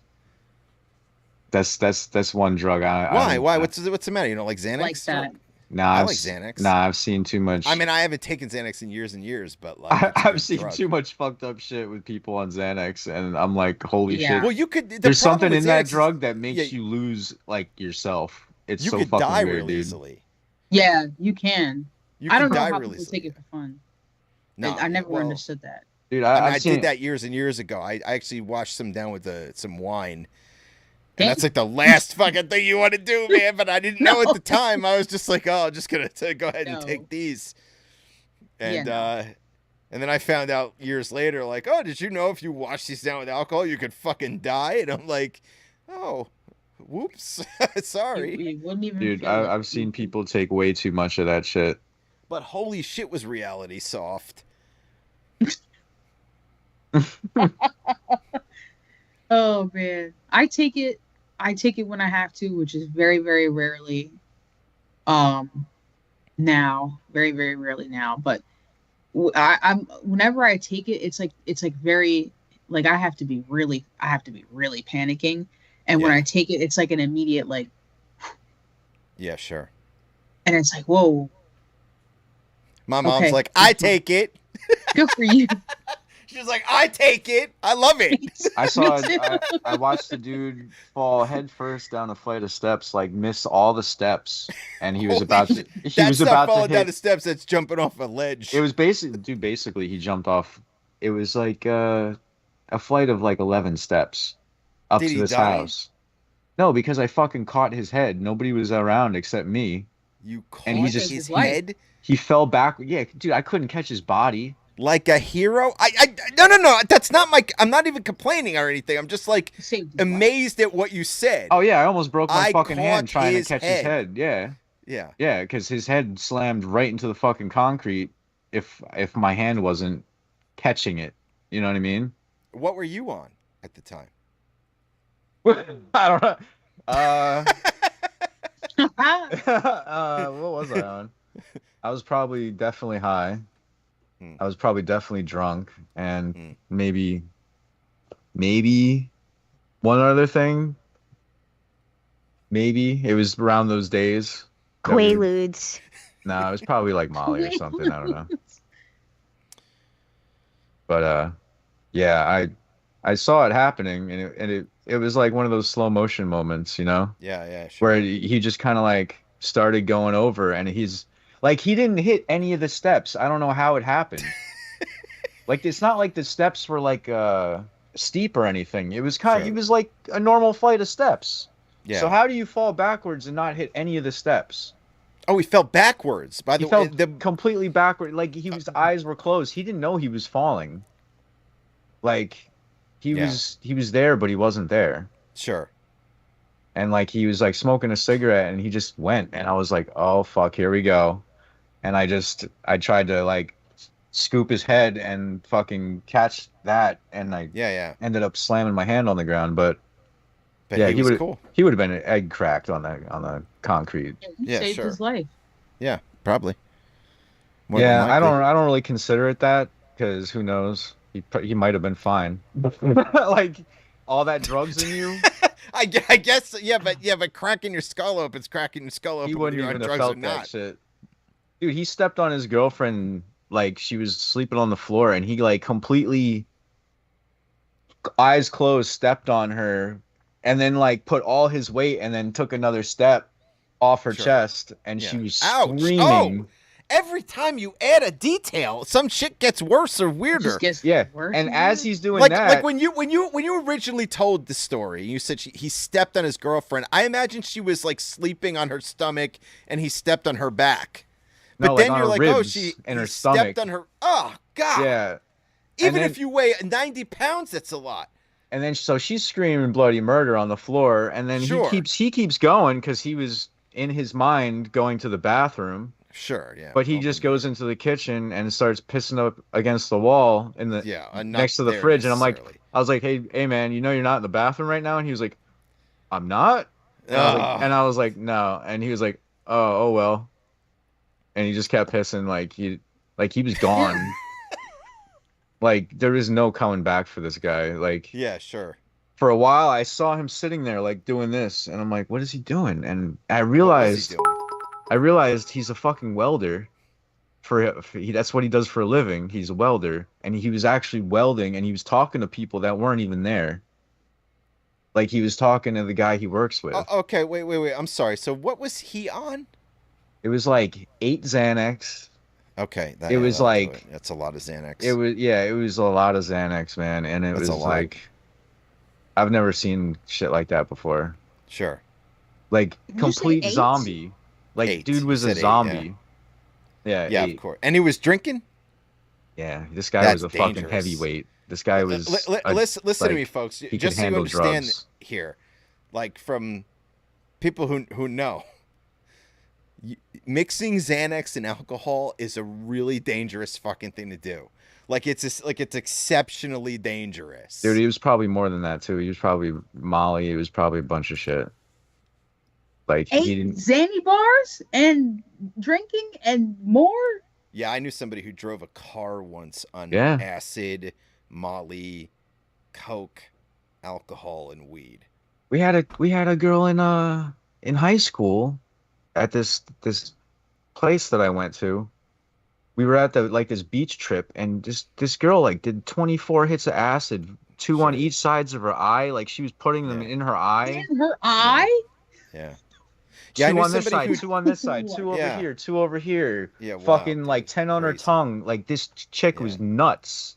That's one drug. Why? What's the matter? You don't like Xanax? Like that. Nah, I like Xanax. Nah, I've seen too much. I mean, I haven't taken Xanax in years and years, but like it's a I've good seen drug. too much fucked up shit with people on Xanax, and I'm like, holy Yeah. shit. Well, you could. There's something in that Xanax drug that makes yeah, you lose like yourself. It's you so could fucking die weird, really dude. easily. Yeah, you can. You I can don't know die how really people take it for fun. No, I never well, understood that. Dude, I mean, I I've seen did that years and years ago. I actually washed some down with some wine. Damn. And that's like the last fucking thing you want to do, man. But I didn't know at No. the time. I was just like, oh, I'm just gonna go ahead and No. take these. And Yeah, and then I found out years later, like, oh, did you know if you wash these down with alcohol, you could fucking die? And I'm like, oh, whoops, sorry. You wouldn't even. Dude, feel it. I've seen people take way too much of that shit. But holy shit, was reality soft. Oh man, I take it when I have to, which is very, very rarely. Now, very, very rarely now. But I'm whenever I take it, it's like very like I have to be really panicking, and when Yeah. I take it, it's like an immediate like, Yeah, sure. and it's like whoa, My mom's Okay. like, I take it. good for you. She's like, I take it. I love it. I saw. too. I watched the dude fall headfirst down a flight of steps, like miss all the steps, and he was Holy about to. shit. He That's was not about to falling down hit. the steps. That's jumping off a ledge. It was basically, dude. Basically, he jumped off. It was like a flight of like 11 steps up Did to he this die? house. No, because I fucking caught his head. Nobody was around except me. You caught And he just- his life. head He fell back. Yeah, dude, I couldn't catch his body. like a hero. No. That's not my. I'm not even complaining or anything. I'm just like Saved his life. amazed at what you said. Oh yeah, I almost broke my I fucking hand caught trying to his catch head. his head. Yeah. Yeah. Yeah, because his head slammed right into the fucking concrete if my hand wasn't catching it. You know what I mean? What were you on at the time? I don't know. What was I on? I was probably definitely high. Hmm. I was probably definitely drunk, and Hmm. maybe one other thing. Maybe it was around those days. that we- Quaaludes. No, it was probably like Molly or something. I don't know. But yeah, I saw it happening, and it was like one of those slow motion moments, you know, Yeah, sure. where he just kind of like started going over, and he's like he didn't hit any of the steps. I don't know how it happened. Like it's not like the steps were like steep or anything. It was Sure. it was like a normal flight of steps. Yeah. So how do you fall backwards and not hit any of the steps? Oh, he fell backwards. By He the way, fell completely backward. Like his eyes were closed. He didn't know he was falling. Like Yeah. he was there, but he wasn't there. sure. And like he was like smoking a cigarette, and he just went. And I was like, oh fuck, here we go. And I tried to like scoop his head and fucking catch that, and I Yeah. ended up slamming my hand on the ground. But But yeah, he was would've- cool. he would have been egg cracked on the concrete. He Yeah, saved sure. his life. Yeah, probably. More than Yeah, I likely. don't really consider it that, because who knows? He might have been fine. Like all that drugs in you, I guess. Yeah, but cracking your skull open is cracking your skull open. he whether wouldn't you're on even have drugs or felt that not. shit. Dude, he stepped on his girlfriend like she was sleeping on the floor, and he like completely eyes closed stepped on her, and then like put all his weight and then took another step off her Sure. chest, and Yeah. she was Ouch. screaming. Every time you add a detail, some shit gets worse or It weirder. just gets Yeah, worse and and as worse. he's doing Like that, when you originally told the story, you said he stepped on his girlfriend. I imagine she was like sleeping on her stomach, and he stepped on her back. But no, like then on you're her like, ribs he and her stepped stomach. on her. Oh God! Yeah, Even and if then- you weigh 90 pounds, that's a lot. and then so she's screaming bloody murder on the floor, and then Sure. he keeps going because he was in his mind going to the bathroom. Sure, yeah. But he just goes into the kitchen and starts pissing up against the wall in the yeah next to the fridge, and I'm like, I was like, hey man, you know you're not in the bathroom right now, and he was like, I'm not, and I was like, no, and he was like, oh well, and he just kept pissing like he was gone. Like there is no coming back for this guy. Like yeah, sure. for a while I saw him sitting there like doing this, and I'm like, what is he doing? And I What was realized he doing? he's a fucking welder. That's what he does for a living. He's a welder, and he was actually welding, and he was talking to people that weren't even there. Like he was talking to the guy he works with. Okay, wait. I'm sorry. So what was he on? It was like 8 Xanax. Okay, It was that'll do like- it. That's a lot of Xanax. It was a lot of Xanax, man, and it That's was a lot. like I've never seen shit like that before. Sure. Like you say complete 8? zombie. Like 8. dude was You a said 8, zombie. Yeah, Yeah, 8. of course. And he was drinking. Yeah, this guy That's was a fucking dangerous. heavyweight. This guy was Listen to like, me, folks. could Just so you handle understand drugs. here, like from people who know, mixing Xanax and alcohol is a really dangerous fucking thing to do. Like it's exceptionally dangerous. Dude, he was probably more than that too. He was probably Molly. He was probably a bunch of shit. Like he 8 didn't. Zanny bars and drinking and more. Yeah, I knew somebody who drove a car once on Yeah. acid, Molly, coke, alcohol, and weed. We had a girl in high school at this place that I went to, we were at this beach trip, and this girl like did 24 hits of acid, two on each sides of her eye, like she was putting them Yeah. in her eye. In her eye? Yeah. Yeah, I Two knew on this somebody side, who. two on this side, two over Yeah. here, two over here. Yeah, wow, Fucking like dude. 10 on her Crazy. tongue. Like this chick Yeah. was nuts.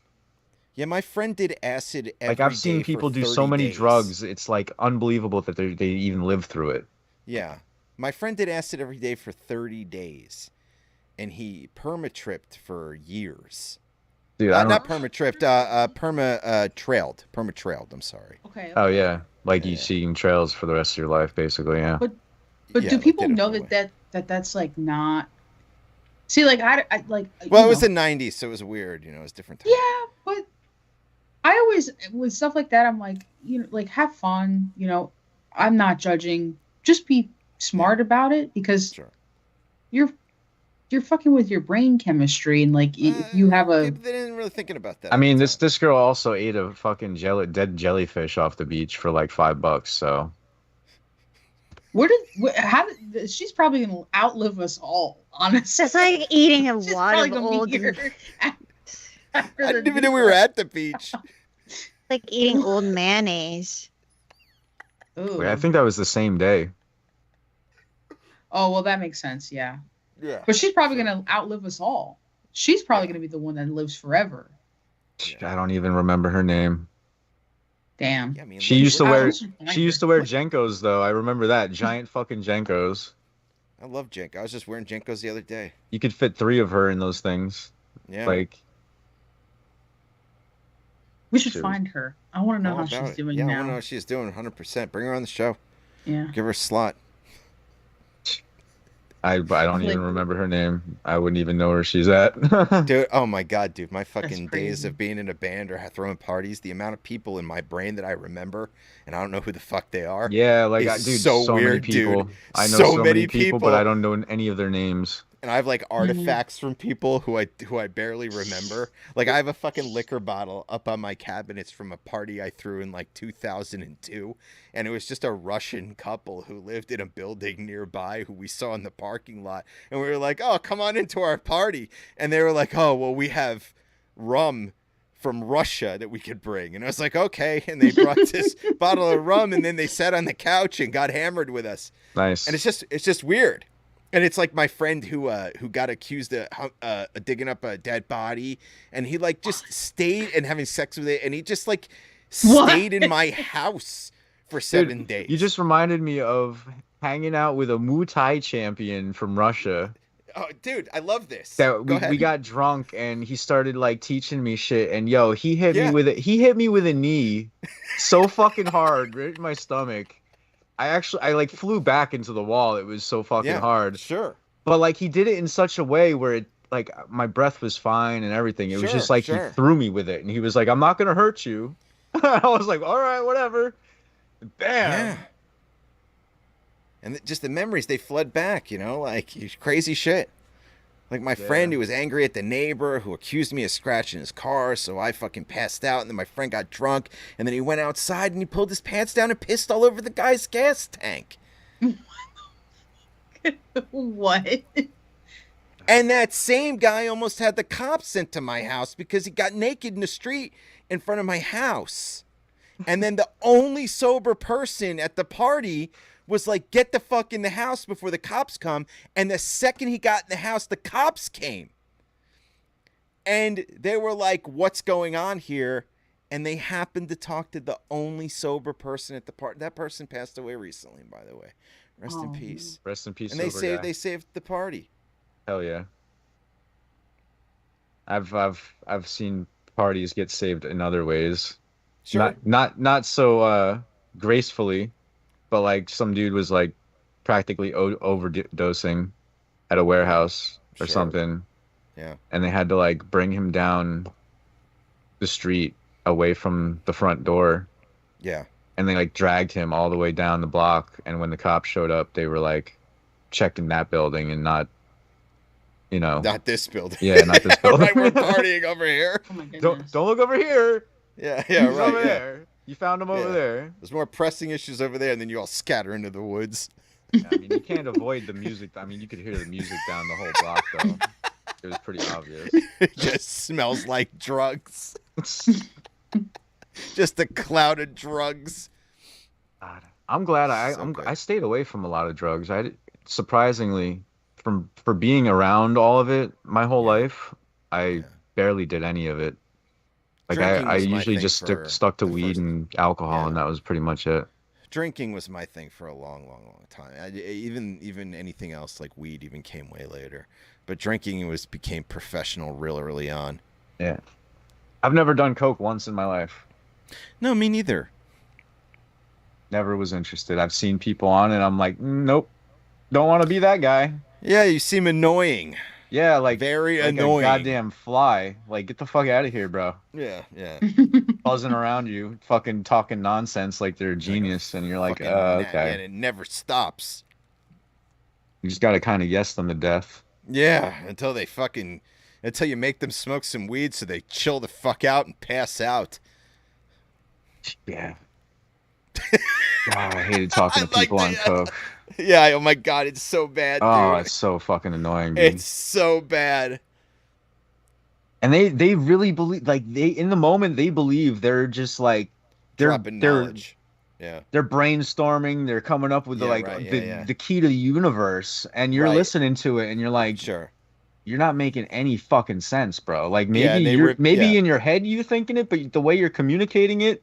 Yeah, my friend did acid every Like I've seen day for people do 30 so many days. drugs, it's like unbelievable that they even live through it. Yeah. My friend did acid every day for 30 days. And he perma-tripped for years. Dude, I don't. Not perma-tripped, trailed. Perma-trailed, I'm sorry. Okay. Oh yeah, like you Yeah. seeing trails for the rest of your life, basically. Yeah. But Yeah, do like, people did it know for that's like not? See, like I like. Well, you it was know. the 90s, so it was weird. You know, it was different time. Yeah, but I always with stuff like that, I'm like, like have fun. I'm not judging. Just be smart about it because Sure. you're fucking with your brain chemistry and like if you have a. They didn't really thinking about that. I at the mean, time. this girl also ate a fucking dead jellyfish off the beach for like $5. So She's probably gonna outlive us all, honestly. It's like eating a She's lot probably of gonna be old, here after I the didn't even know we were at the beach. like eating old mayonnaise. Ooh. wait, I think that was the same day. Oh well, that makes sense. Yeah, Yeah. but she's probably gonna outlive us all. She's probably gonna be the one that lives forever. I don't even remember her name. Damn. Yeah, I mean, She look, used to we're- wear we should find she her. used to wear Jenkos though. I remember that giant fucking Jenkos. I love Jenko. I was just wearing Jenkos the other day. You could fit 3 of her in those things. Yeah. Like We should Shoot. find her. I want to know all how about she's it. doing Yeah, I now. want to know how she's doing 100%. Bring her on the show. Yeah. Give her a slot. I don't Like- even remember her name. I wouldn't even know where she's at. Dude, oh my God, dude. My fucking days crazy. of being in a band or throwing parties, the amount of people in my brain that I remember, and I don't know who the fuck they are. Yeah, like It's dude, so so many weird, people. dude. I know So so many many people, but I people. don't know any of their names. And I have like artifacts from people who I barely remember. Like I have a fucking liquor bottle up on my cabinets from a party I threw in like 2002, and it was just a Russian couple who lived in a building nearby who we saw in the parking lot, and we were like, "Oh, come on into our party," and they were like, "Oh, well, we have rum from Russia that we could bring," and I was like, "Okay," and they brought this bottle of rum, and then they sat on the couch and got hammered with us, Nice. and it's just weird. And it's like my friend who got accused of digging up a dead body, and he like just stayed and having sex with it, and he just like What? stayed in my house for 7 days. You just reminded me of hanging out with a Muay Thai champion from Russia. oh, dude, I love this. That Go ahead. we got drunk and he started like teaching me shit, and yo, he hit Yeah. me with a knee so fucking hard right in my stomach. I like flew back into the wall. It was so fucking Yeah, hard. Sure. But like he did it in such a way where it like my breath was fine and everything. It was just Sure, like sure. he threw me with it, and he was like, "I'm not gonna hurt you." I was like, "All right, whatever." Bam. Yeah. And just the memories, they flood back, like crazy shit. Like my friend Yeah. who was angry at the neighbor who accused me of scratching his car, so I fucking passed out, and then my friend got drunk, and then he went outside and he pulled his pants down and pissed all over the guy's gas tank. What? And that same guy almost had the cops sent to my house because he got naked in the street in front of my house. And then the only sober person at the party was like, "Get the fuck in the house before the cops come." And the second he got in the house, the cops came. And they were like, "What's going on here?" And they happened to talk to the only sober person at the party. That person passed away recently, by the way. Rest in Oh. peace. Rest in peace, And they sober guy. saved the party. Hell yeah. I've seen parties get saved in other ways. Sure. Not so gracefully, but like some dude was like practically overdosing at a warehouse or Sure. something, Yeah. and they had to like bring him down the street away from the front door, Yeah. and they like dragged him all the way down the block, and when the cops showed up, they were like checking that building and not Not this building. yeah, not this building. Right, we're partying over here. Oh my goodness. don't look over here. Yeah, He's yeah, right. over Yeah. there. You found him over Yeah. there. There's more pressing issues over there, and then you all scatter into the woods. I mean, you can't avoid the music. I mean, you could hear the music down the whole block, though. It It was pretty obvious. It just smells like drugs. Just a cloud of drugs. God, I'm glad So good. I stayed away from a lot of drugs. Surprisingly, for being around all of it my whole Yeah. life, I Yeah. barely did any of it. Like Drinking I was my usually thing just for stuck to the weed first- and alcohol, Yeah. and that was pretty much it. Drinking was my thing for a long time. Even anything else like weed even came way later. But drinking became professional real early on. Yeah. I've never done coke once in my life. No, me neither. Never was interested. I've seen people on it. I'm like, nope, don't want to be that guy. Yeah, you seem annoying. Yeah, like Very like annoying. a goddamn fly. Like, get the fuck out of here, bro. Yeah, yeah. Buzzing around you, fucking talking nonsense like they're a genius, and you're like, Fucking okay. and it never stops. You just gotta kind of yes them to death. Yeah, until you make them smoke some weed so they chill the fuck out and pass out. Yeah. God, I hated talking to people on coke. Yeah, oh my god, it's so bad, Oh, dude. it's so fucking annoying, dude. It's so bad. And they really believe, like, in the moment they believe they're just like Dropping they're knowledge. Yeah. they're brainstorming, they're coming up with Yeah, like right, yeah. the key to the universe, and you're Right. listening to it and you're like, Sure. you're not making any fucking sense, bro. Like Yeah, and maybe yeah. in your head you're thinking it, but the way you're communicating it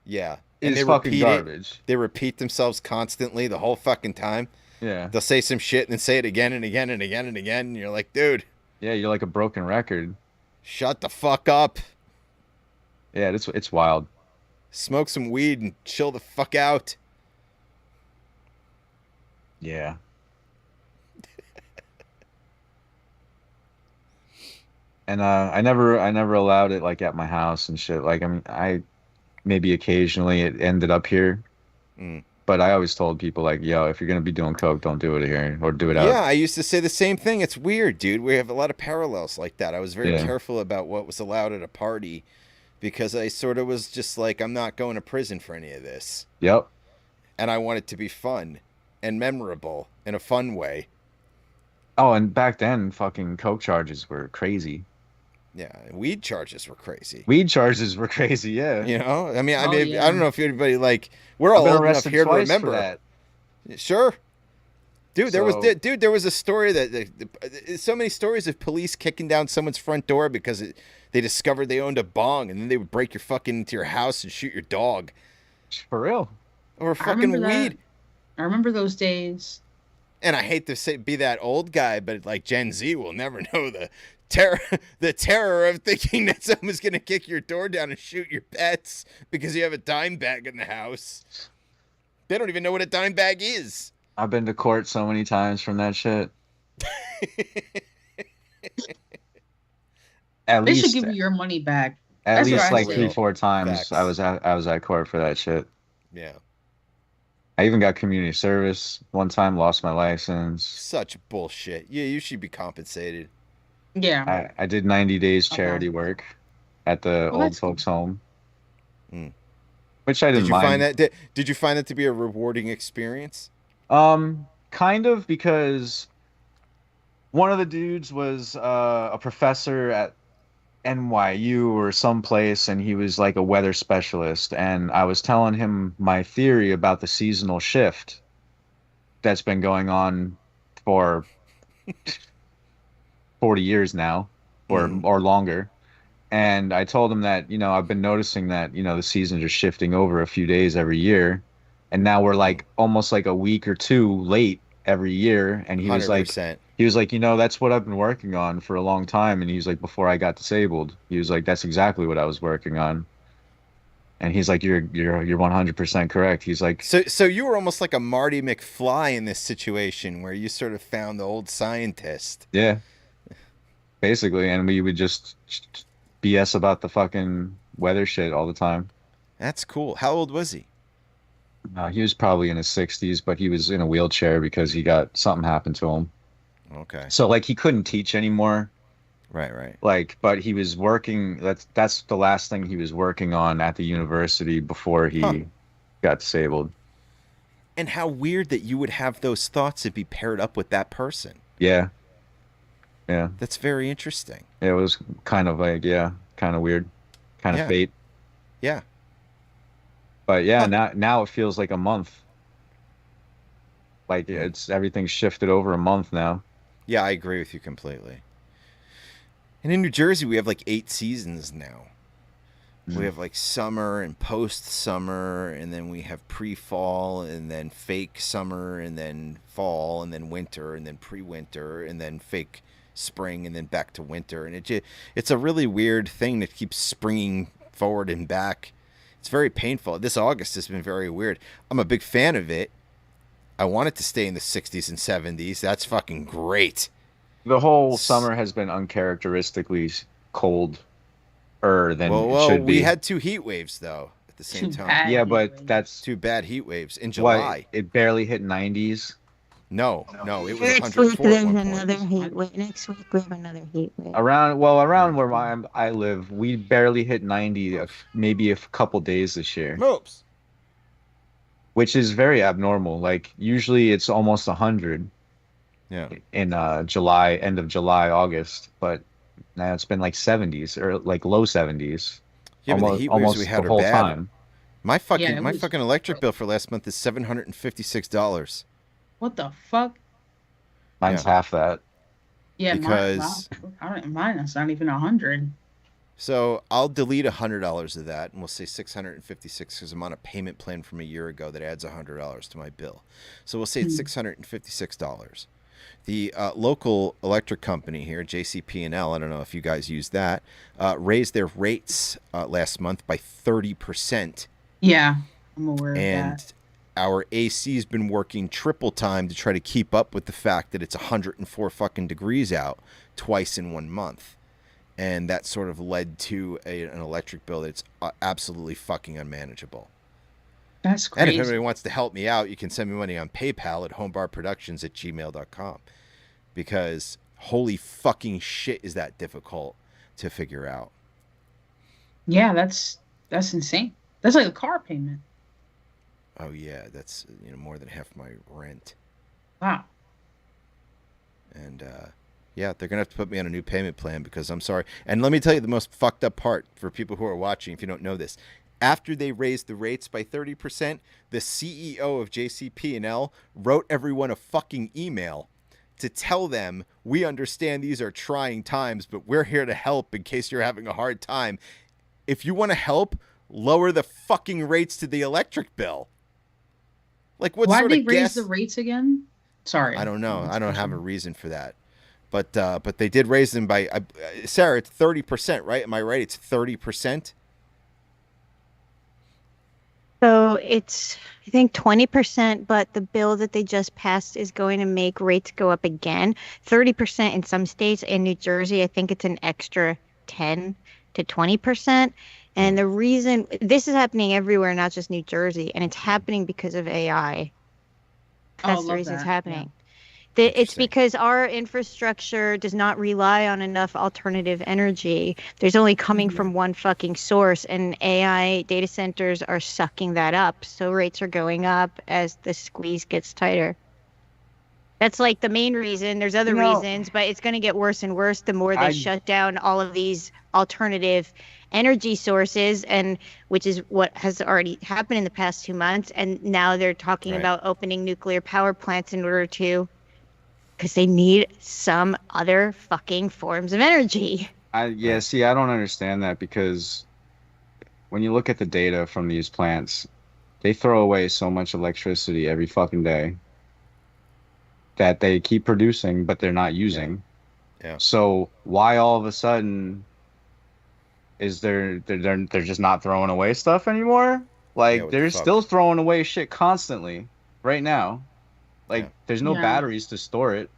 Yeah. is they fucking repeat garbage. They repeat themselves constantly the whole fucking time. Yeah. They'll say some shit and then say it again and again and again and again. And you're like, dude, Yeah, you're like a broken record. shut the fuck up. Yeah, it's wild. Smoke some weed and chill the fuck out. Yeah. And I never allowed it like at my house and shit. Like, I mean, I maybe occasionally it ended up here. Mm. But I always told people, like, yo, if you're gonna be doing coke, don't do it here, or do it out. Yeah, I used to say the same thing. It's weird, dude. We have a lot of parallels like that. I was very Yeah. careful about what was allowed at a party because I sort of was just like, I'm not going to prison for any of this. Yep. And I want it to be fun and memorable in a fun way. Oh, and back then, fucking coke charges were crazy. Yeah, weed charges were crazy. Weed charges were crazy. Yeah. You know, I mean, Oh, I yeah. don't know if anybody like we're I've all been old enough arrested here to twice remember for that. Sure, dude. There So- was a story that so many stories of police kicking down someone's front door because they discovered they owned a bong, and then they would break your fucking into your house and shoot your dog For real. over I fucking remember that. weed. I remember those days. And I hate to be that old guy, but like Gen Z will never know the terror of thinking that someone's gonna kick your door down and shoot your pets because you have a dime bag in the house. They don't even know what a dime bag is. I've been to court so many times from that shit. At They least should give you your money back. at That's what least I like say. 3-4 times Facts. I was at court for that shit. Yeah, I even got community service one time, lost my license. such bullshit. Yeah, you should be compensated. Yeah. I did 90 days Okay. charity work at the Well, old that's folks home. Mm. Which I Did didn't you mind. find that? Did you find that to be a rewarding experience? Kind of, because one of the dudes was a professor at NYU or someplace, and he was like a weather specialist, and I was telling him my theory about the seasonal shift that's been going on for 40 years now, or Mhm. or longer. And I told him that, I've been noticing that, the seasons are shifting over a few days every year. And now we're like almost like a week or two late every year. And he was like, 100%. that's what I've been working on for a long time. And he's like, before I got disabled, he was like, that's exactly what I was working on. And he's like, you're 100% correct. He's like, So you were almost like a Marty McFly in this situation where you sort of found the old scientist. yeah, basically. And we would just BS about the fucking weather shit all the time. That's cool. How old was he? He was probably in his 60s, but he was in a wheelchair because something happened to him. Okay. So like he couldn't teach anymore. Right. Like, but he was working. That's the last thing he was working on at the university before he Huh. got disabled. And how weird that you would have those thoughts and be paired up with that person. Yeah. Yeah. That's very interesting. It was kind of like, yeah, kind of weird, kind of Yeah. fate. Yeah. But yeah, Huh. now it feels like a month. Like it's everything's shifted over a month now. Yeah, I agree with you completely. And in New Jersey, we have like 8 seasons now. We Mm. have like summer and post summer, and then we have pre fall, and then fake summer, and then fall, and then winter, and then pre winter, and then fake spring, and then back to winter. And it's a really weird thing that keeps springing forward and back. It's very painful. This August has been very weird. I'm a big fan of it. I want it to stay in the 60s and 70s. That's fucking great. The whole summer has been uncharacteristically colder than it Well, should we be. had 2 heat waves though at the same Too time. bad. Yeah, heat but waves. that's 2 bad heat waves in why July. it barely hit 90s. No, it was Next 104 week at there's one another point. heat wave. Next week we have another heat wave. Around where I live, we barely hit 90 maybe a couple days this year, Moops. which is very abnormal. Like usually it's almost 100 Yeah. in July, end of July, August, but now it's been like 70s or like low 70s Yeah, but the heat waves we almost the had are whole bad. time. My Yeah, it my was- fucking electric bill for last month is $756. What the fuck? Mine's Yeah. half that. Yeah, Because- mine is not even 100. So I'll delete $100 of that, and we'll say $656 because I'm on a payment plan from a year ago that adds $100 to my bill. So we'll say it's $656. The local electric company here, JCP&L, I don't know if you guys use that, raised their rates last month by 30%. Yeah, I'm aware of And that. our AC's been working triple time to try to keep up with the fact that it's 104 fucking degrees out twice in 1 month. And that sort of led to an electric bill that's absolutely fucking unmanageable. That's And if crazy. anybody wants to help me out, you can send me money on PayPal at homebarproductions@gmail.com. Because holy fucking shit is that difficult to figure out. Yeah, that's insane. That's like a car payment. Oh yeah, that's more than half my rent. Wow. And yeah, they're gonna have to put me on a new payment plan because I'm sorry. And let me tell you the most fucked up part for people who are watching, if you don't know this. After they raised the rates by 30%, the CEO of JCP&L wrote everyone a fucking email to tell them, we understand these are trying times, but we're here to help in case you're having a hard time. If you want to help, lower the fucking rates to the electric bill. Like what Why sort did they of raise gas? the rates again? Sorry. I don't know. That's I don't have a personal. reason for that. But they did raise them by Sarah. It's 30%, right? Am I right? It's 30%. So it's, I think 20%, but the bill that they just passed is going to make rates go up again. 30% in some states. In New Jersey, I think it's an extra 10 to 20%. And the reason this is happening everywhere, not just New Jersey, and it's happening because of AI. Oh, That's I the love reason it's that. happening. It's Interesting. because our infrastructure does not rely on enough alternative energy. There's only coming from one fucking source, and AI data centers are sucking that up. So rates are going up as the squeeze gets tighter. That's like the main reason. There's other reasons, but it's going to get worse and worse the more they shut down all of these alternative energy sources, and which is what has already happened in the past 2 months. And now they're talking Right. about opening nuclear power plants in order to, because they need some other fucking forms of energy. See, I don't understand that because when you look at the data from these plants, they throw away so much electricity every fucking day that they keep producing, but they're not using. Yeah. So why all of a sudden is they're just not throwing away stuff anymore? Like what the they're fuck? still throwing away shit constantly right now. Like Yeah. there's no Yeah. batteries to store it.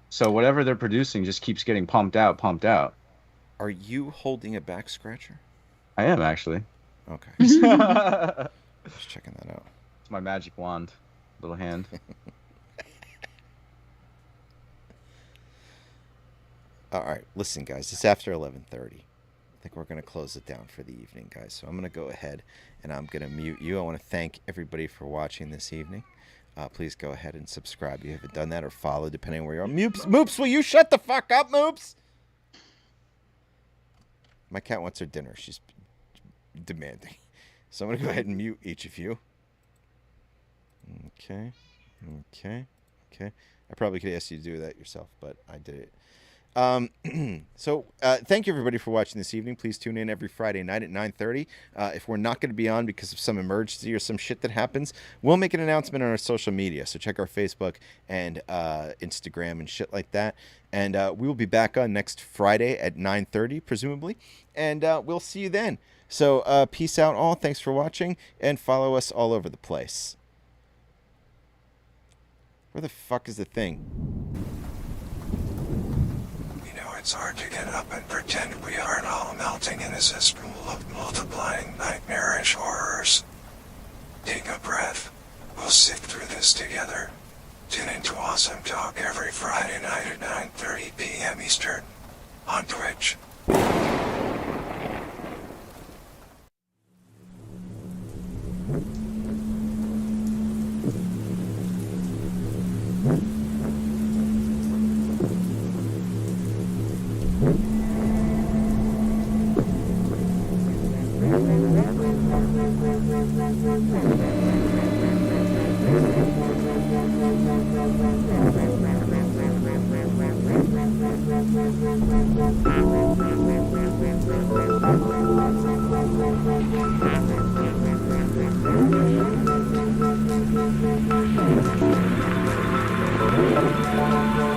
So whatever they're producing just keeps getting pumped out. Are you holding a back scratcher? I am actually. Okay. It's Just checking that out. my magic wand, little hand. All right. Listen, guys. It's after 11:30. I think we're going to close it down for the evening, guys. So I'm going to go ahead and I'm going to mute you. I want to thank everybody for watching this evening. please go ahead and subscribe if you haven't done that, or follow, depending on where you are. Moops, will you shut the fuck up, Moops? My cat wants her dinner. She's demanding. So I'm going to go ahead and mute each of you. Okay. I probably could ask you to do that yourself, but I did it. So thank you everybody for watching this evening. Please tune in every Friday night at 9:30. If we're not going to be on because of some emergency or some shit that happens, we'll make an announcement on our social media. So check our Facebook and Instagram and shit like that. And we will be back on next Friday at 9:30, presumably. And we'll see you then. So peace out all. Thanks for watching. And follow us all over the place. Where the fuck is the thing? It's hard to get up and pretend we aren't all melting in a cesspool of multiplying nightmarish horrors. Take a breath. We'll sift through this together. Tune into Awesome Talk every Friday night at 9:30 p.m. Eastern on Twitch. Thank you.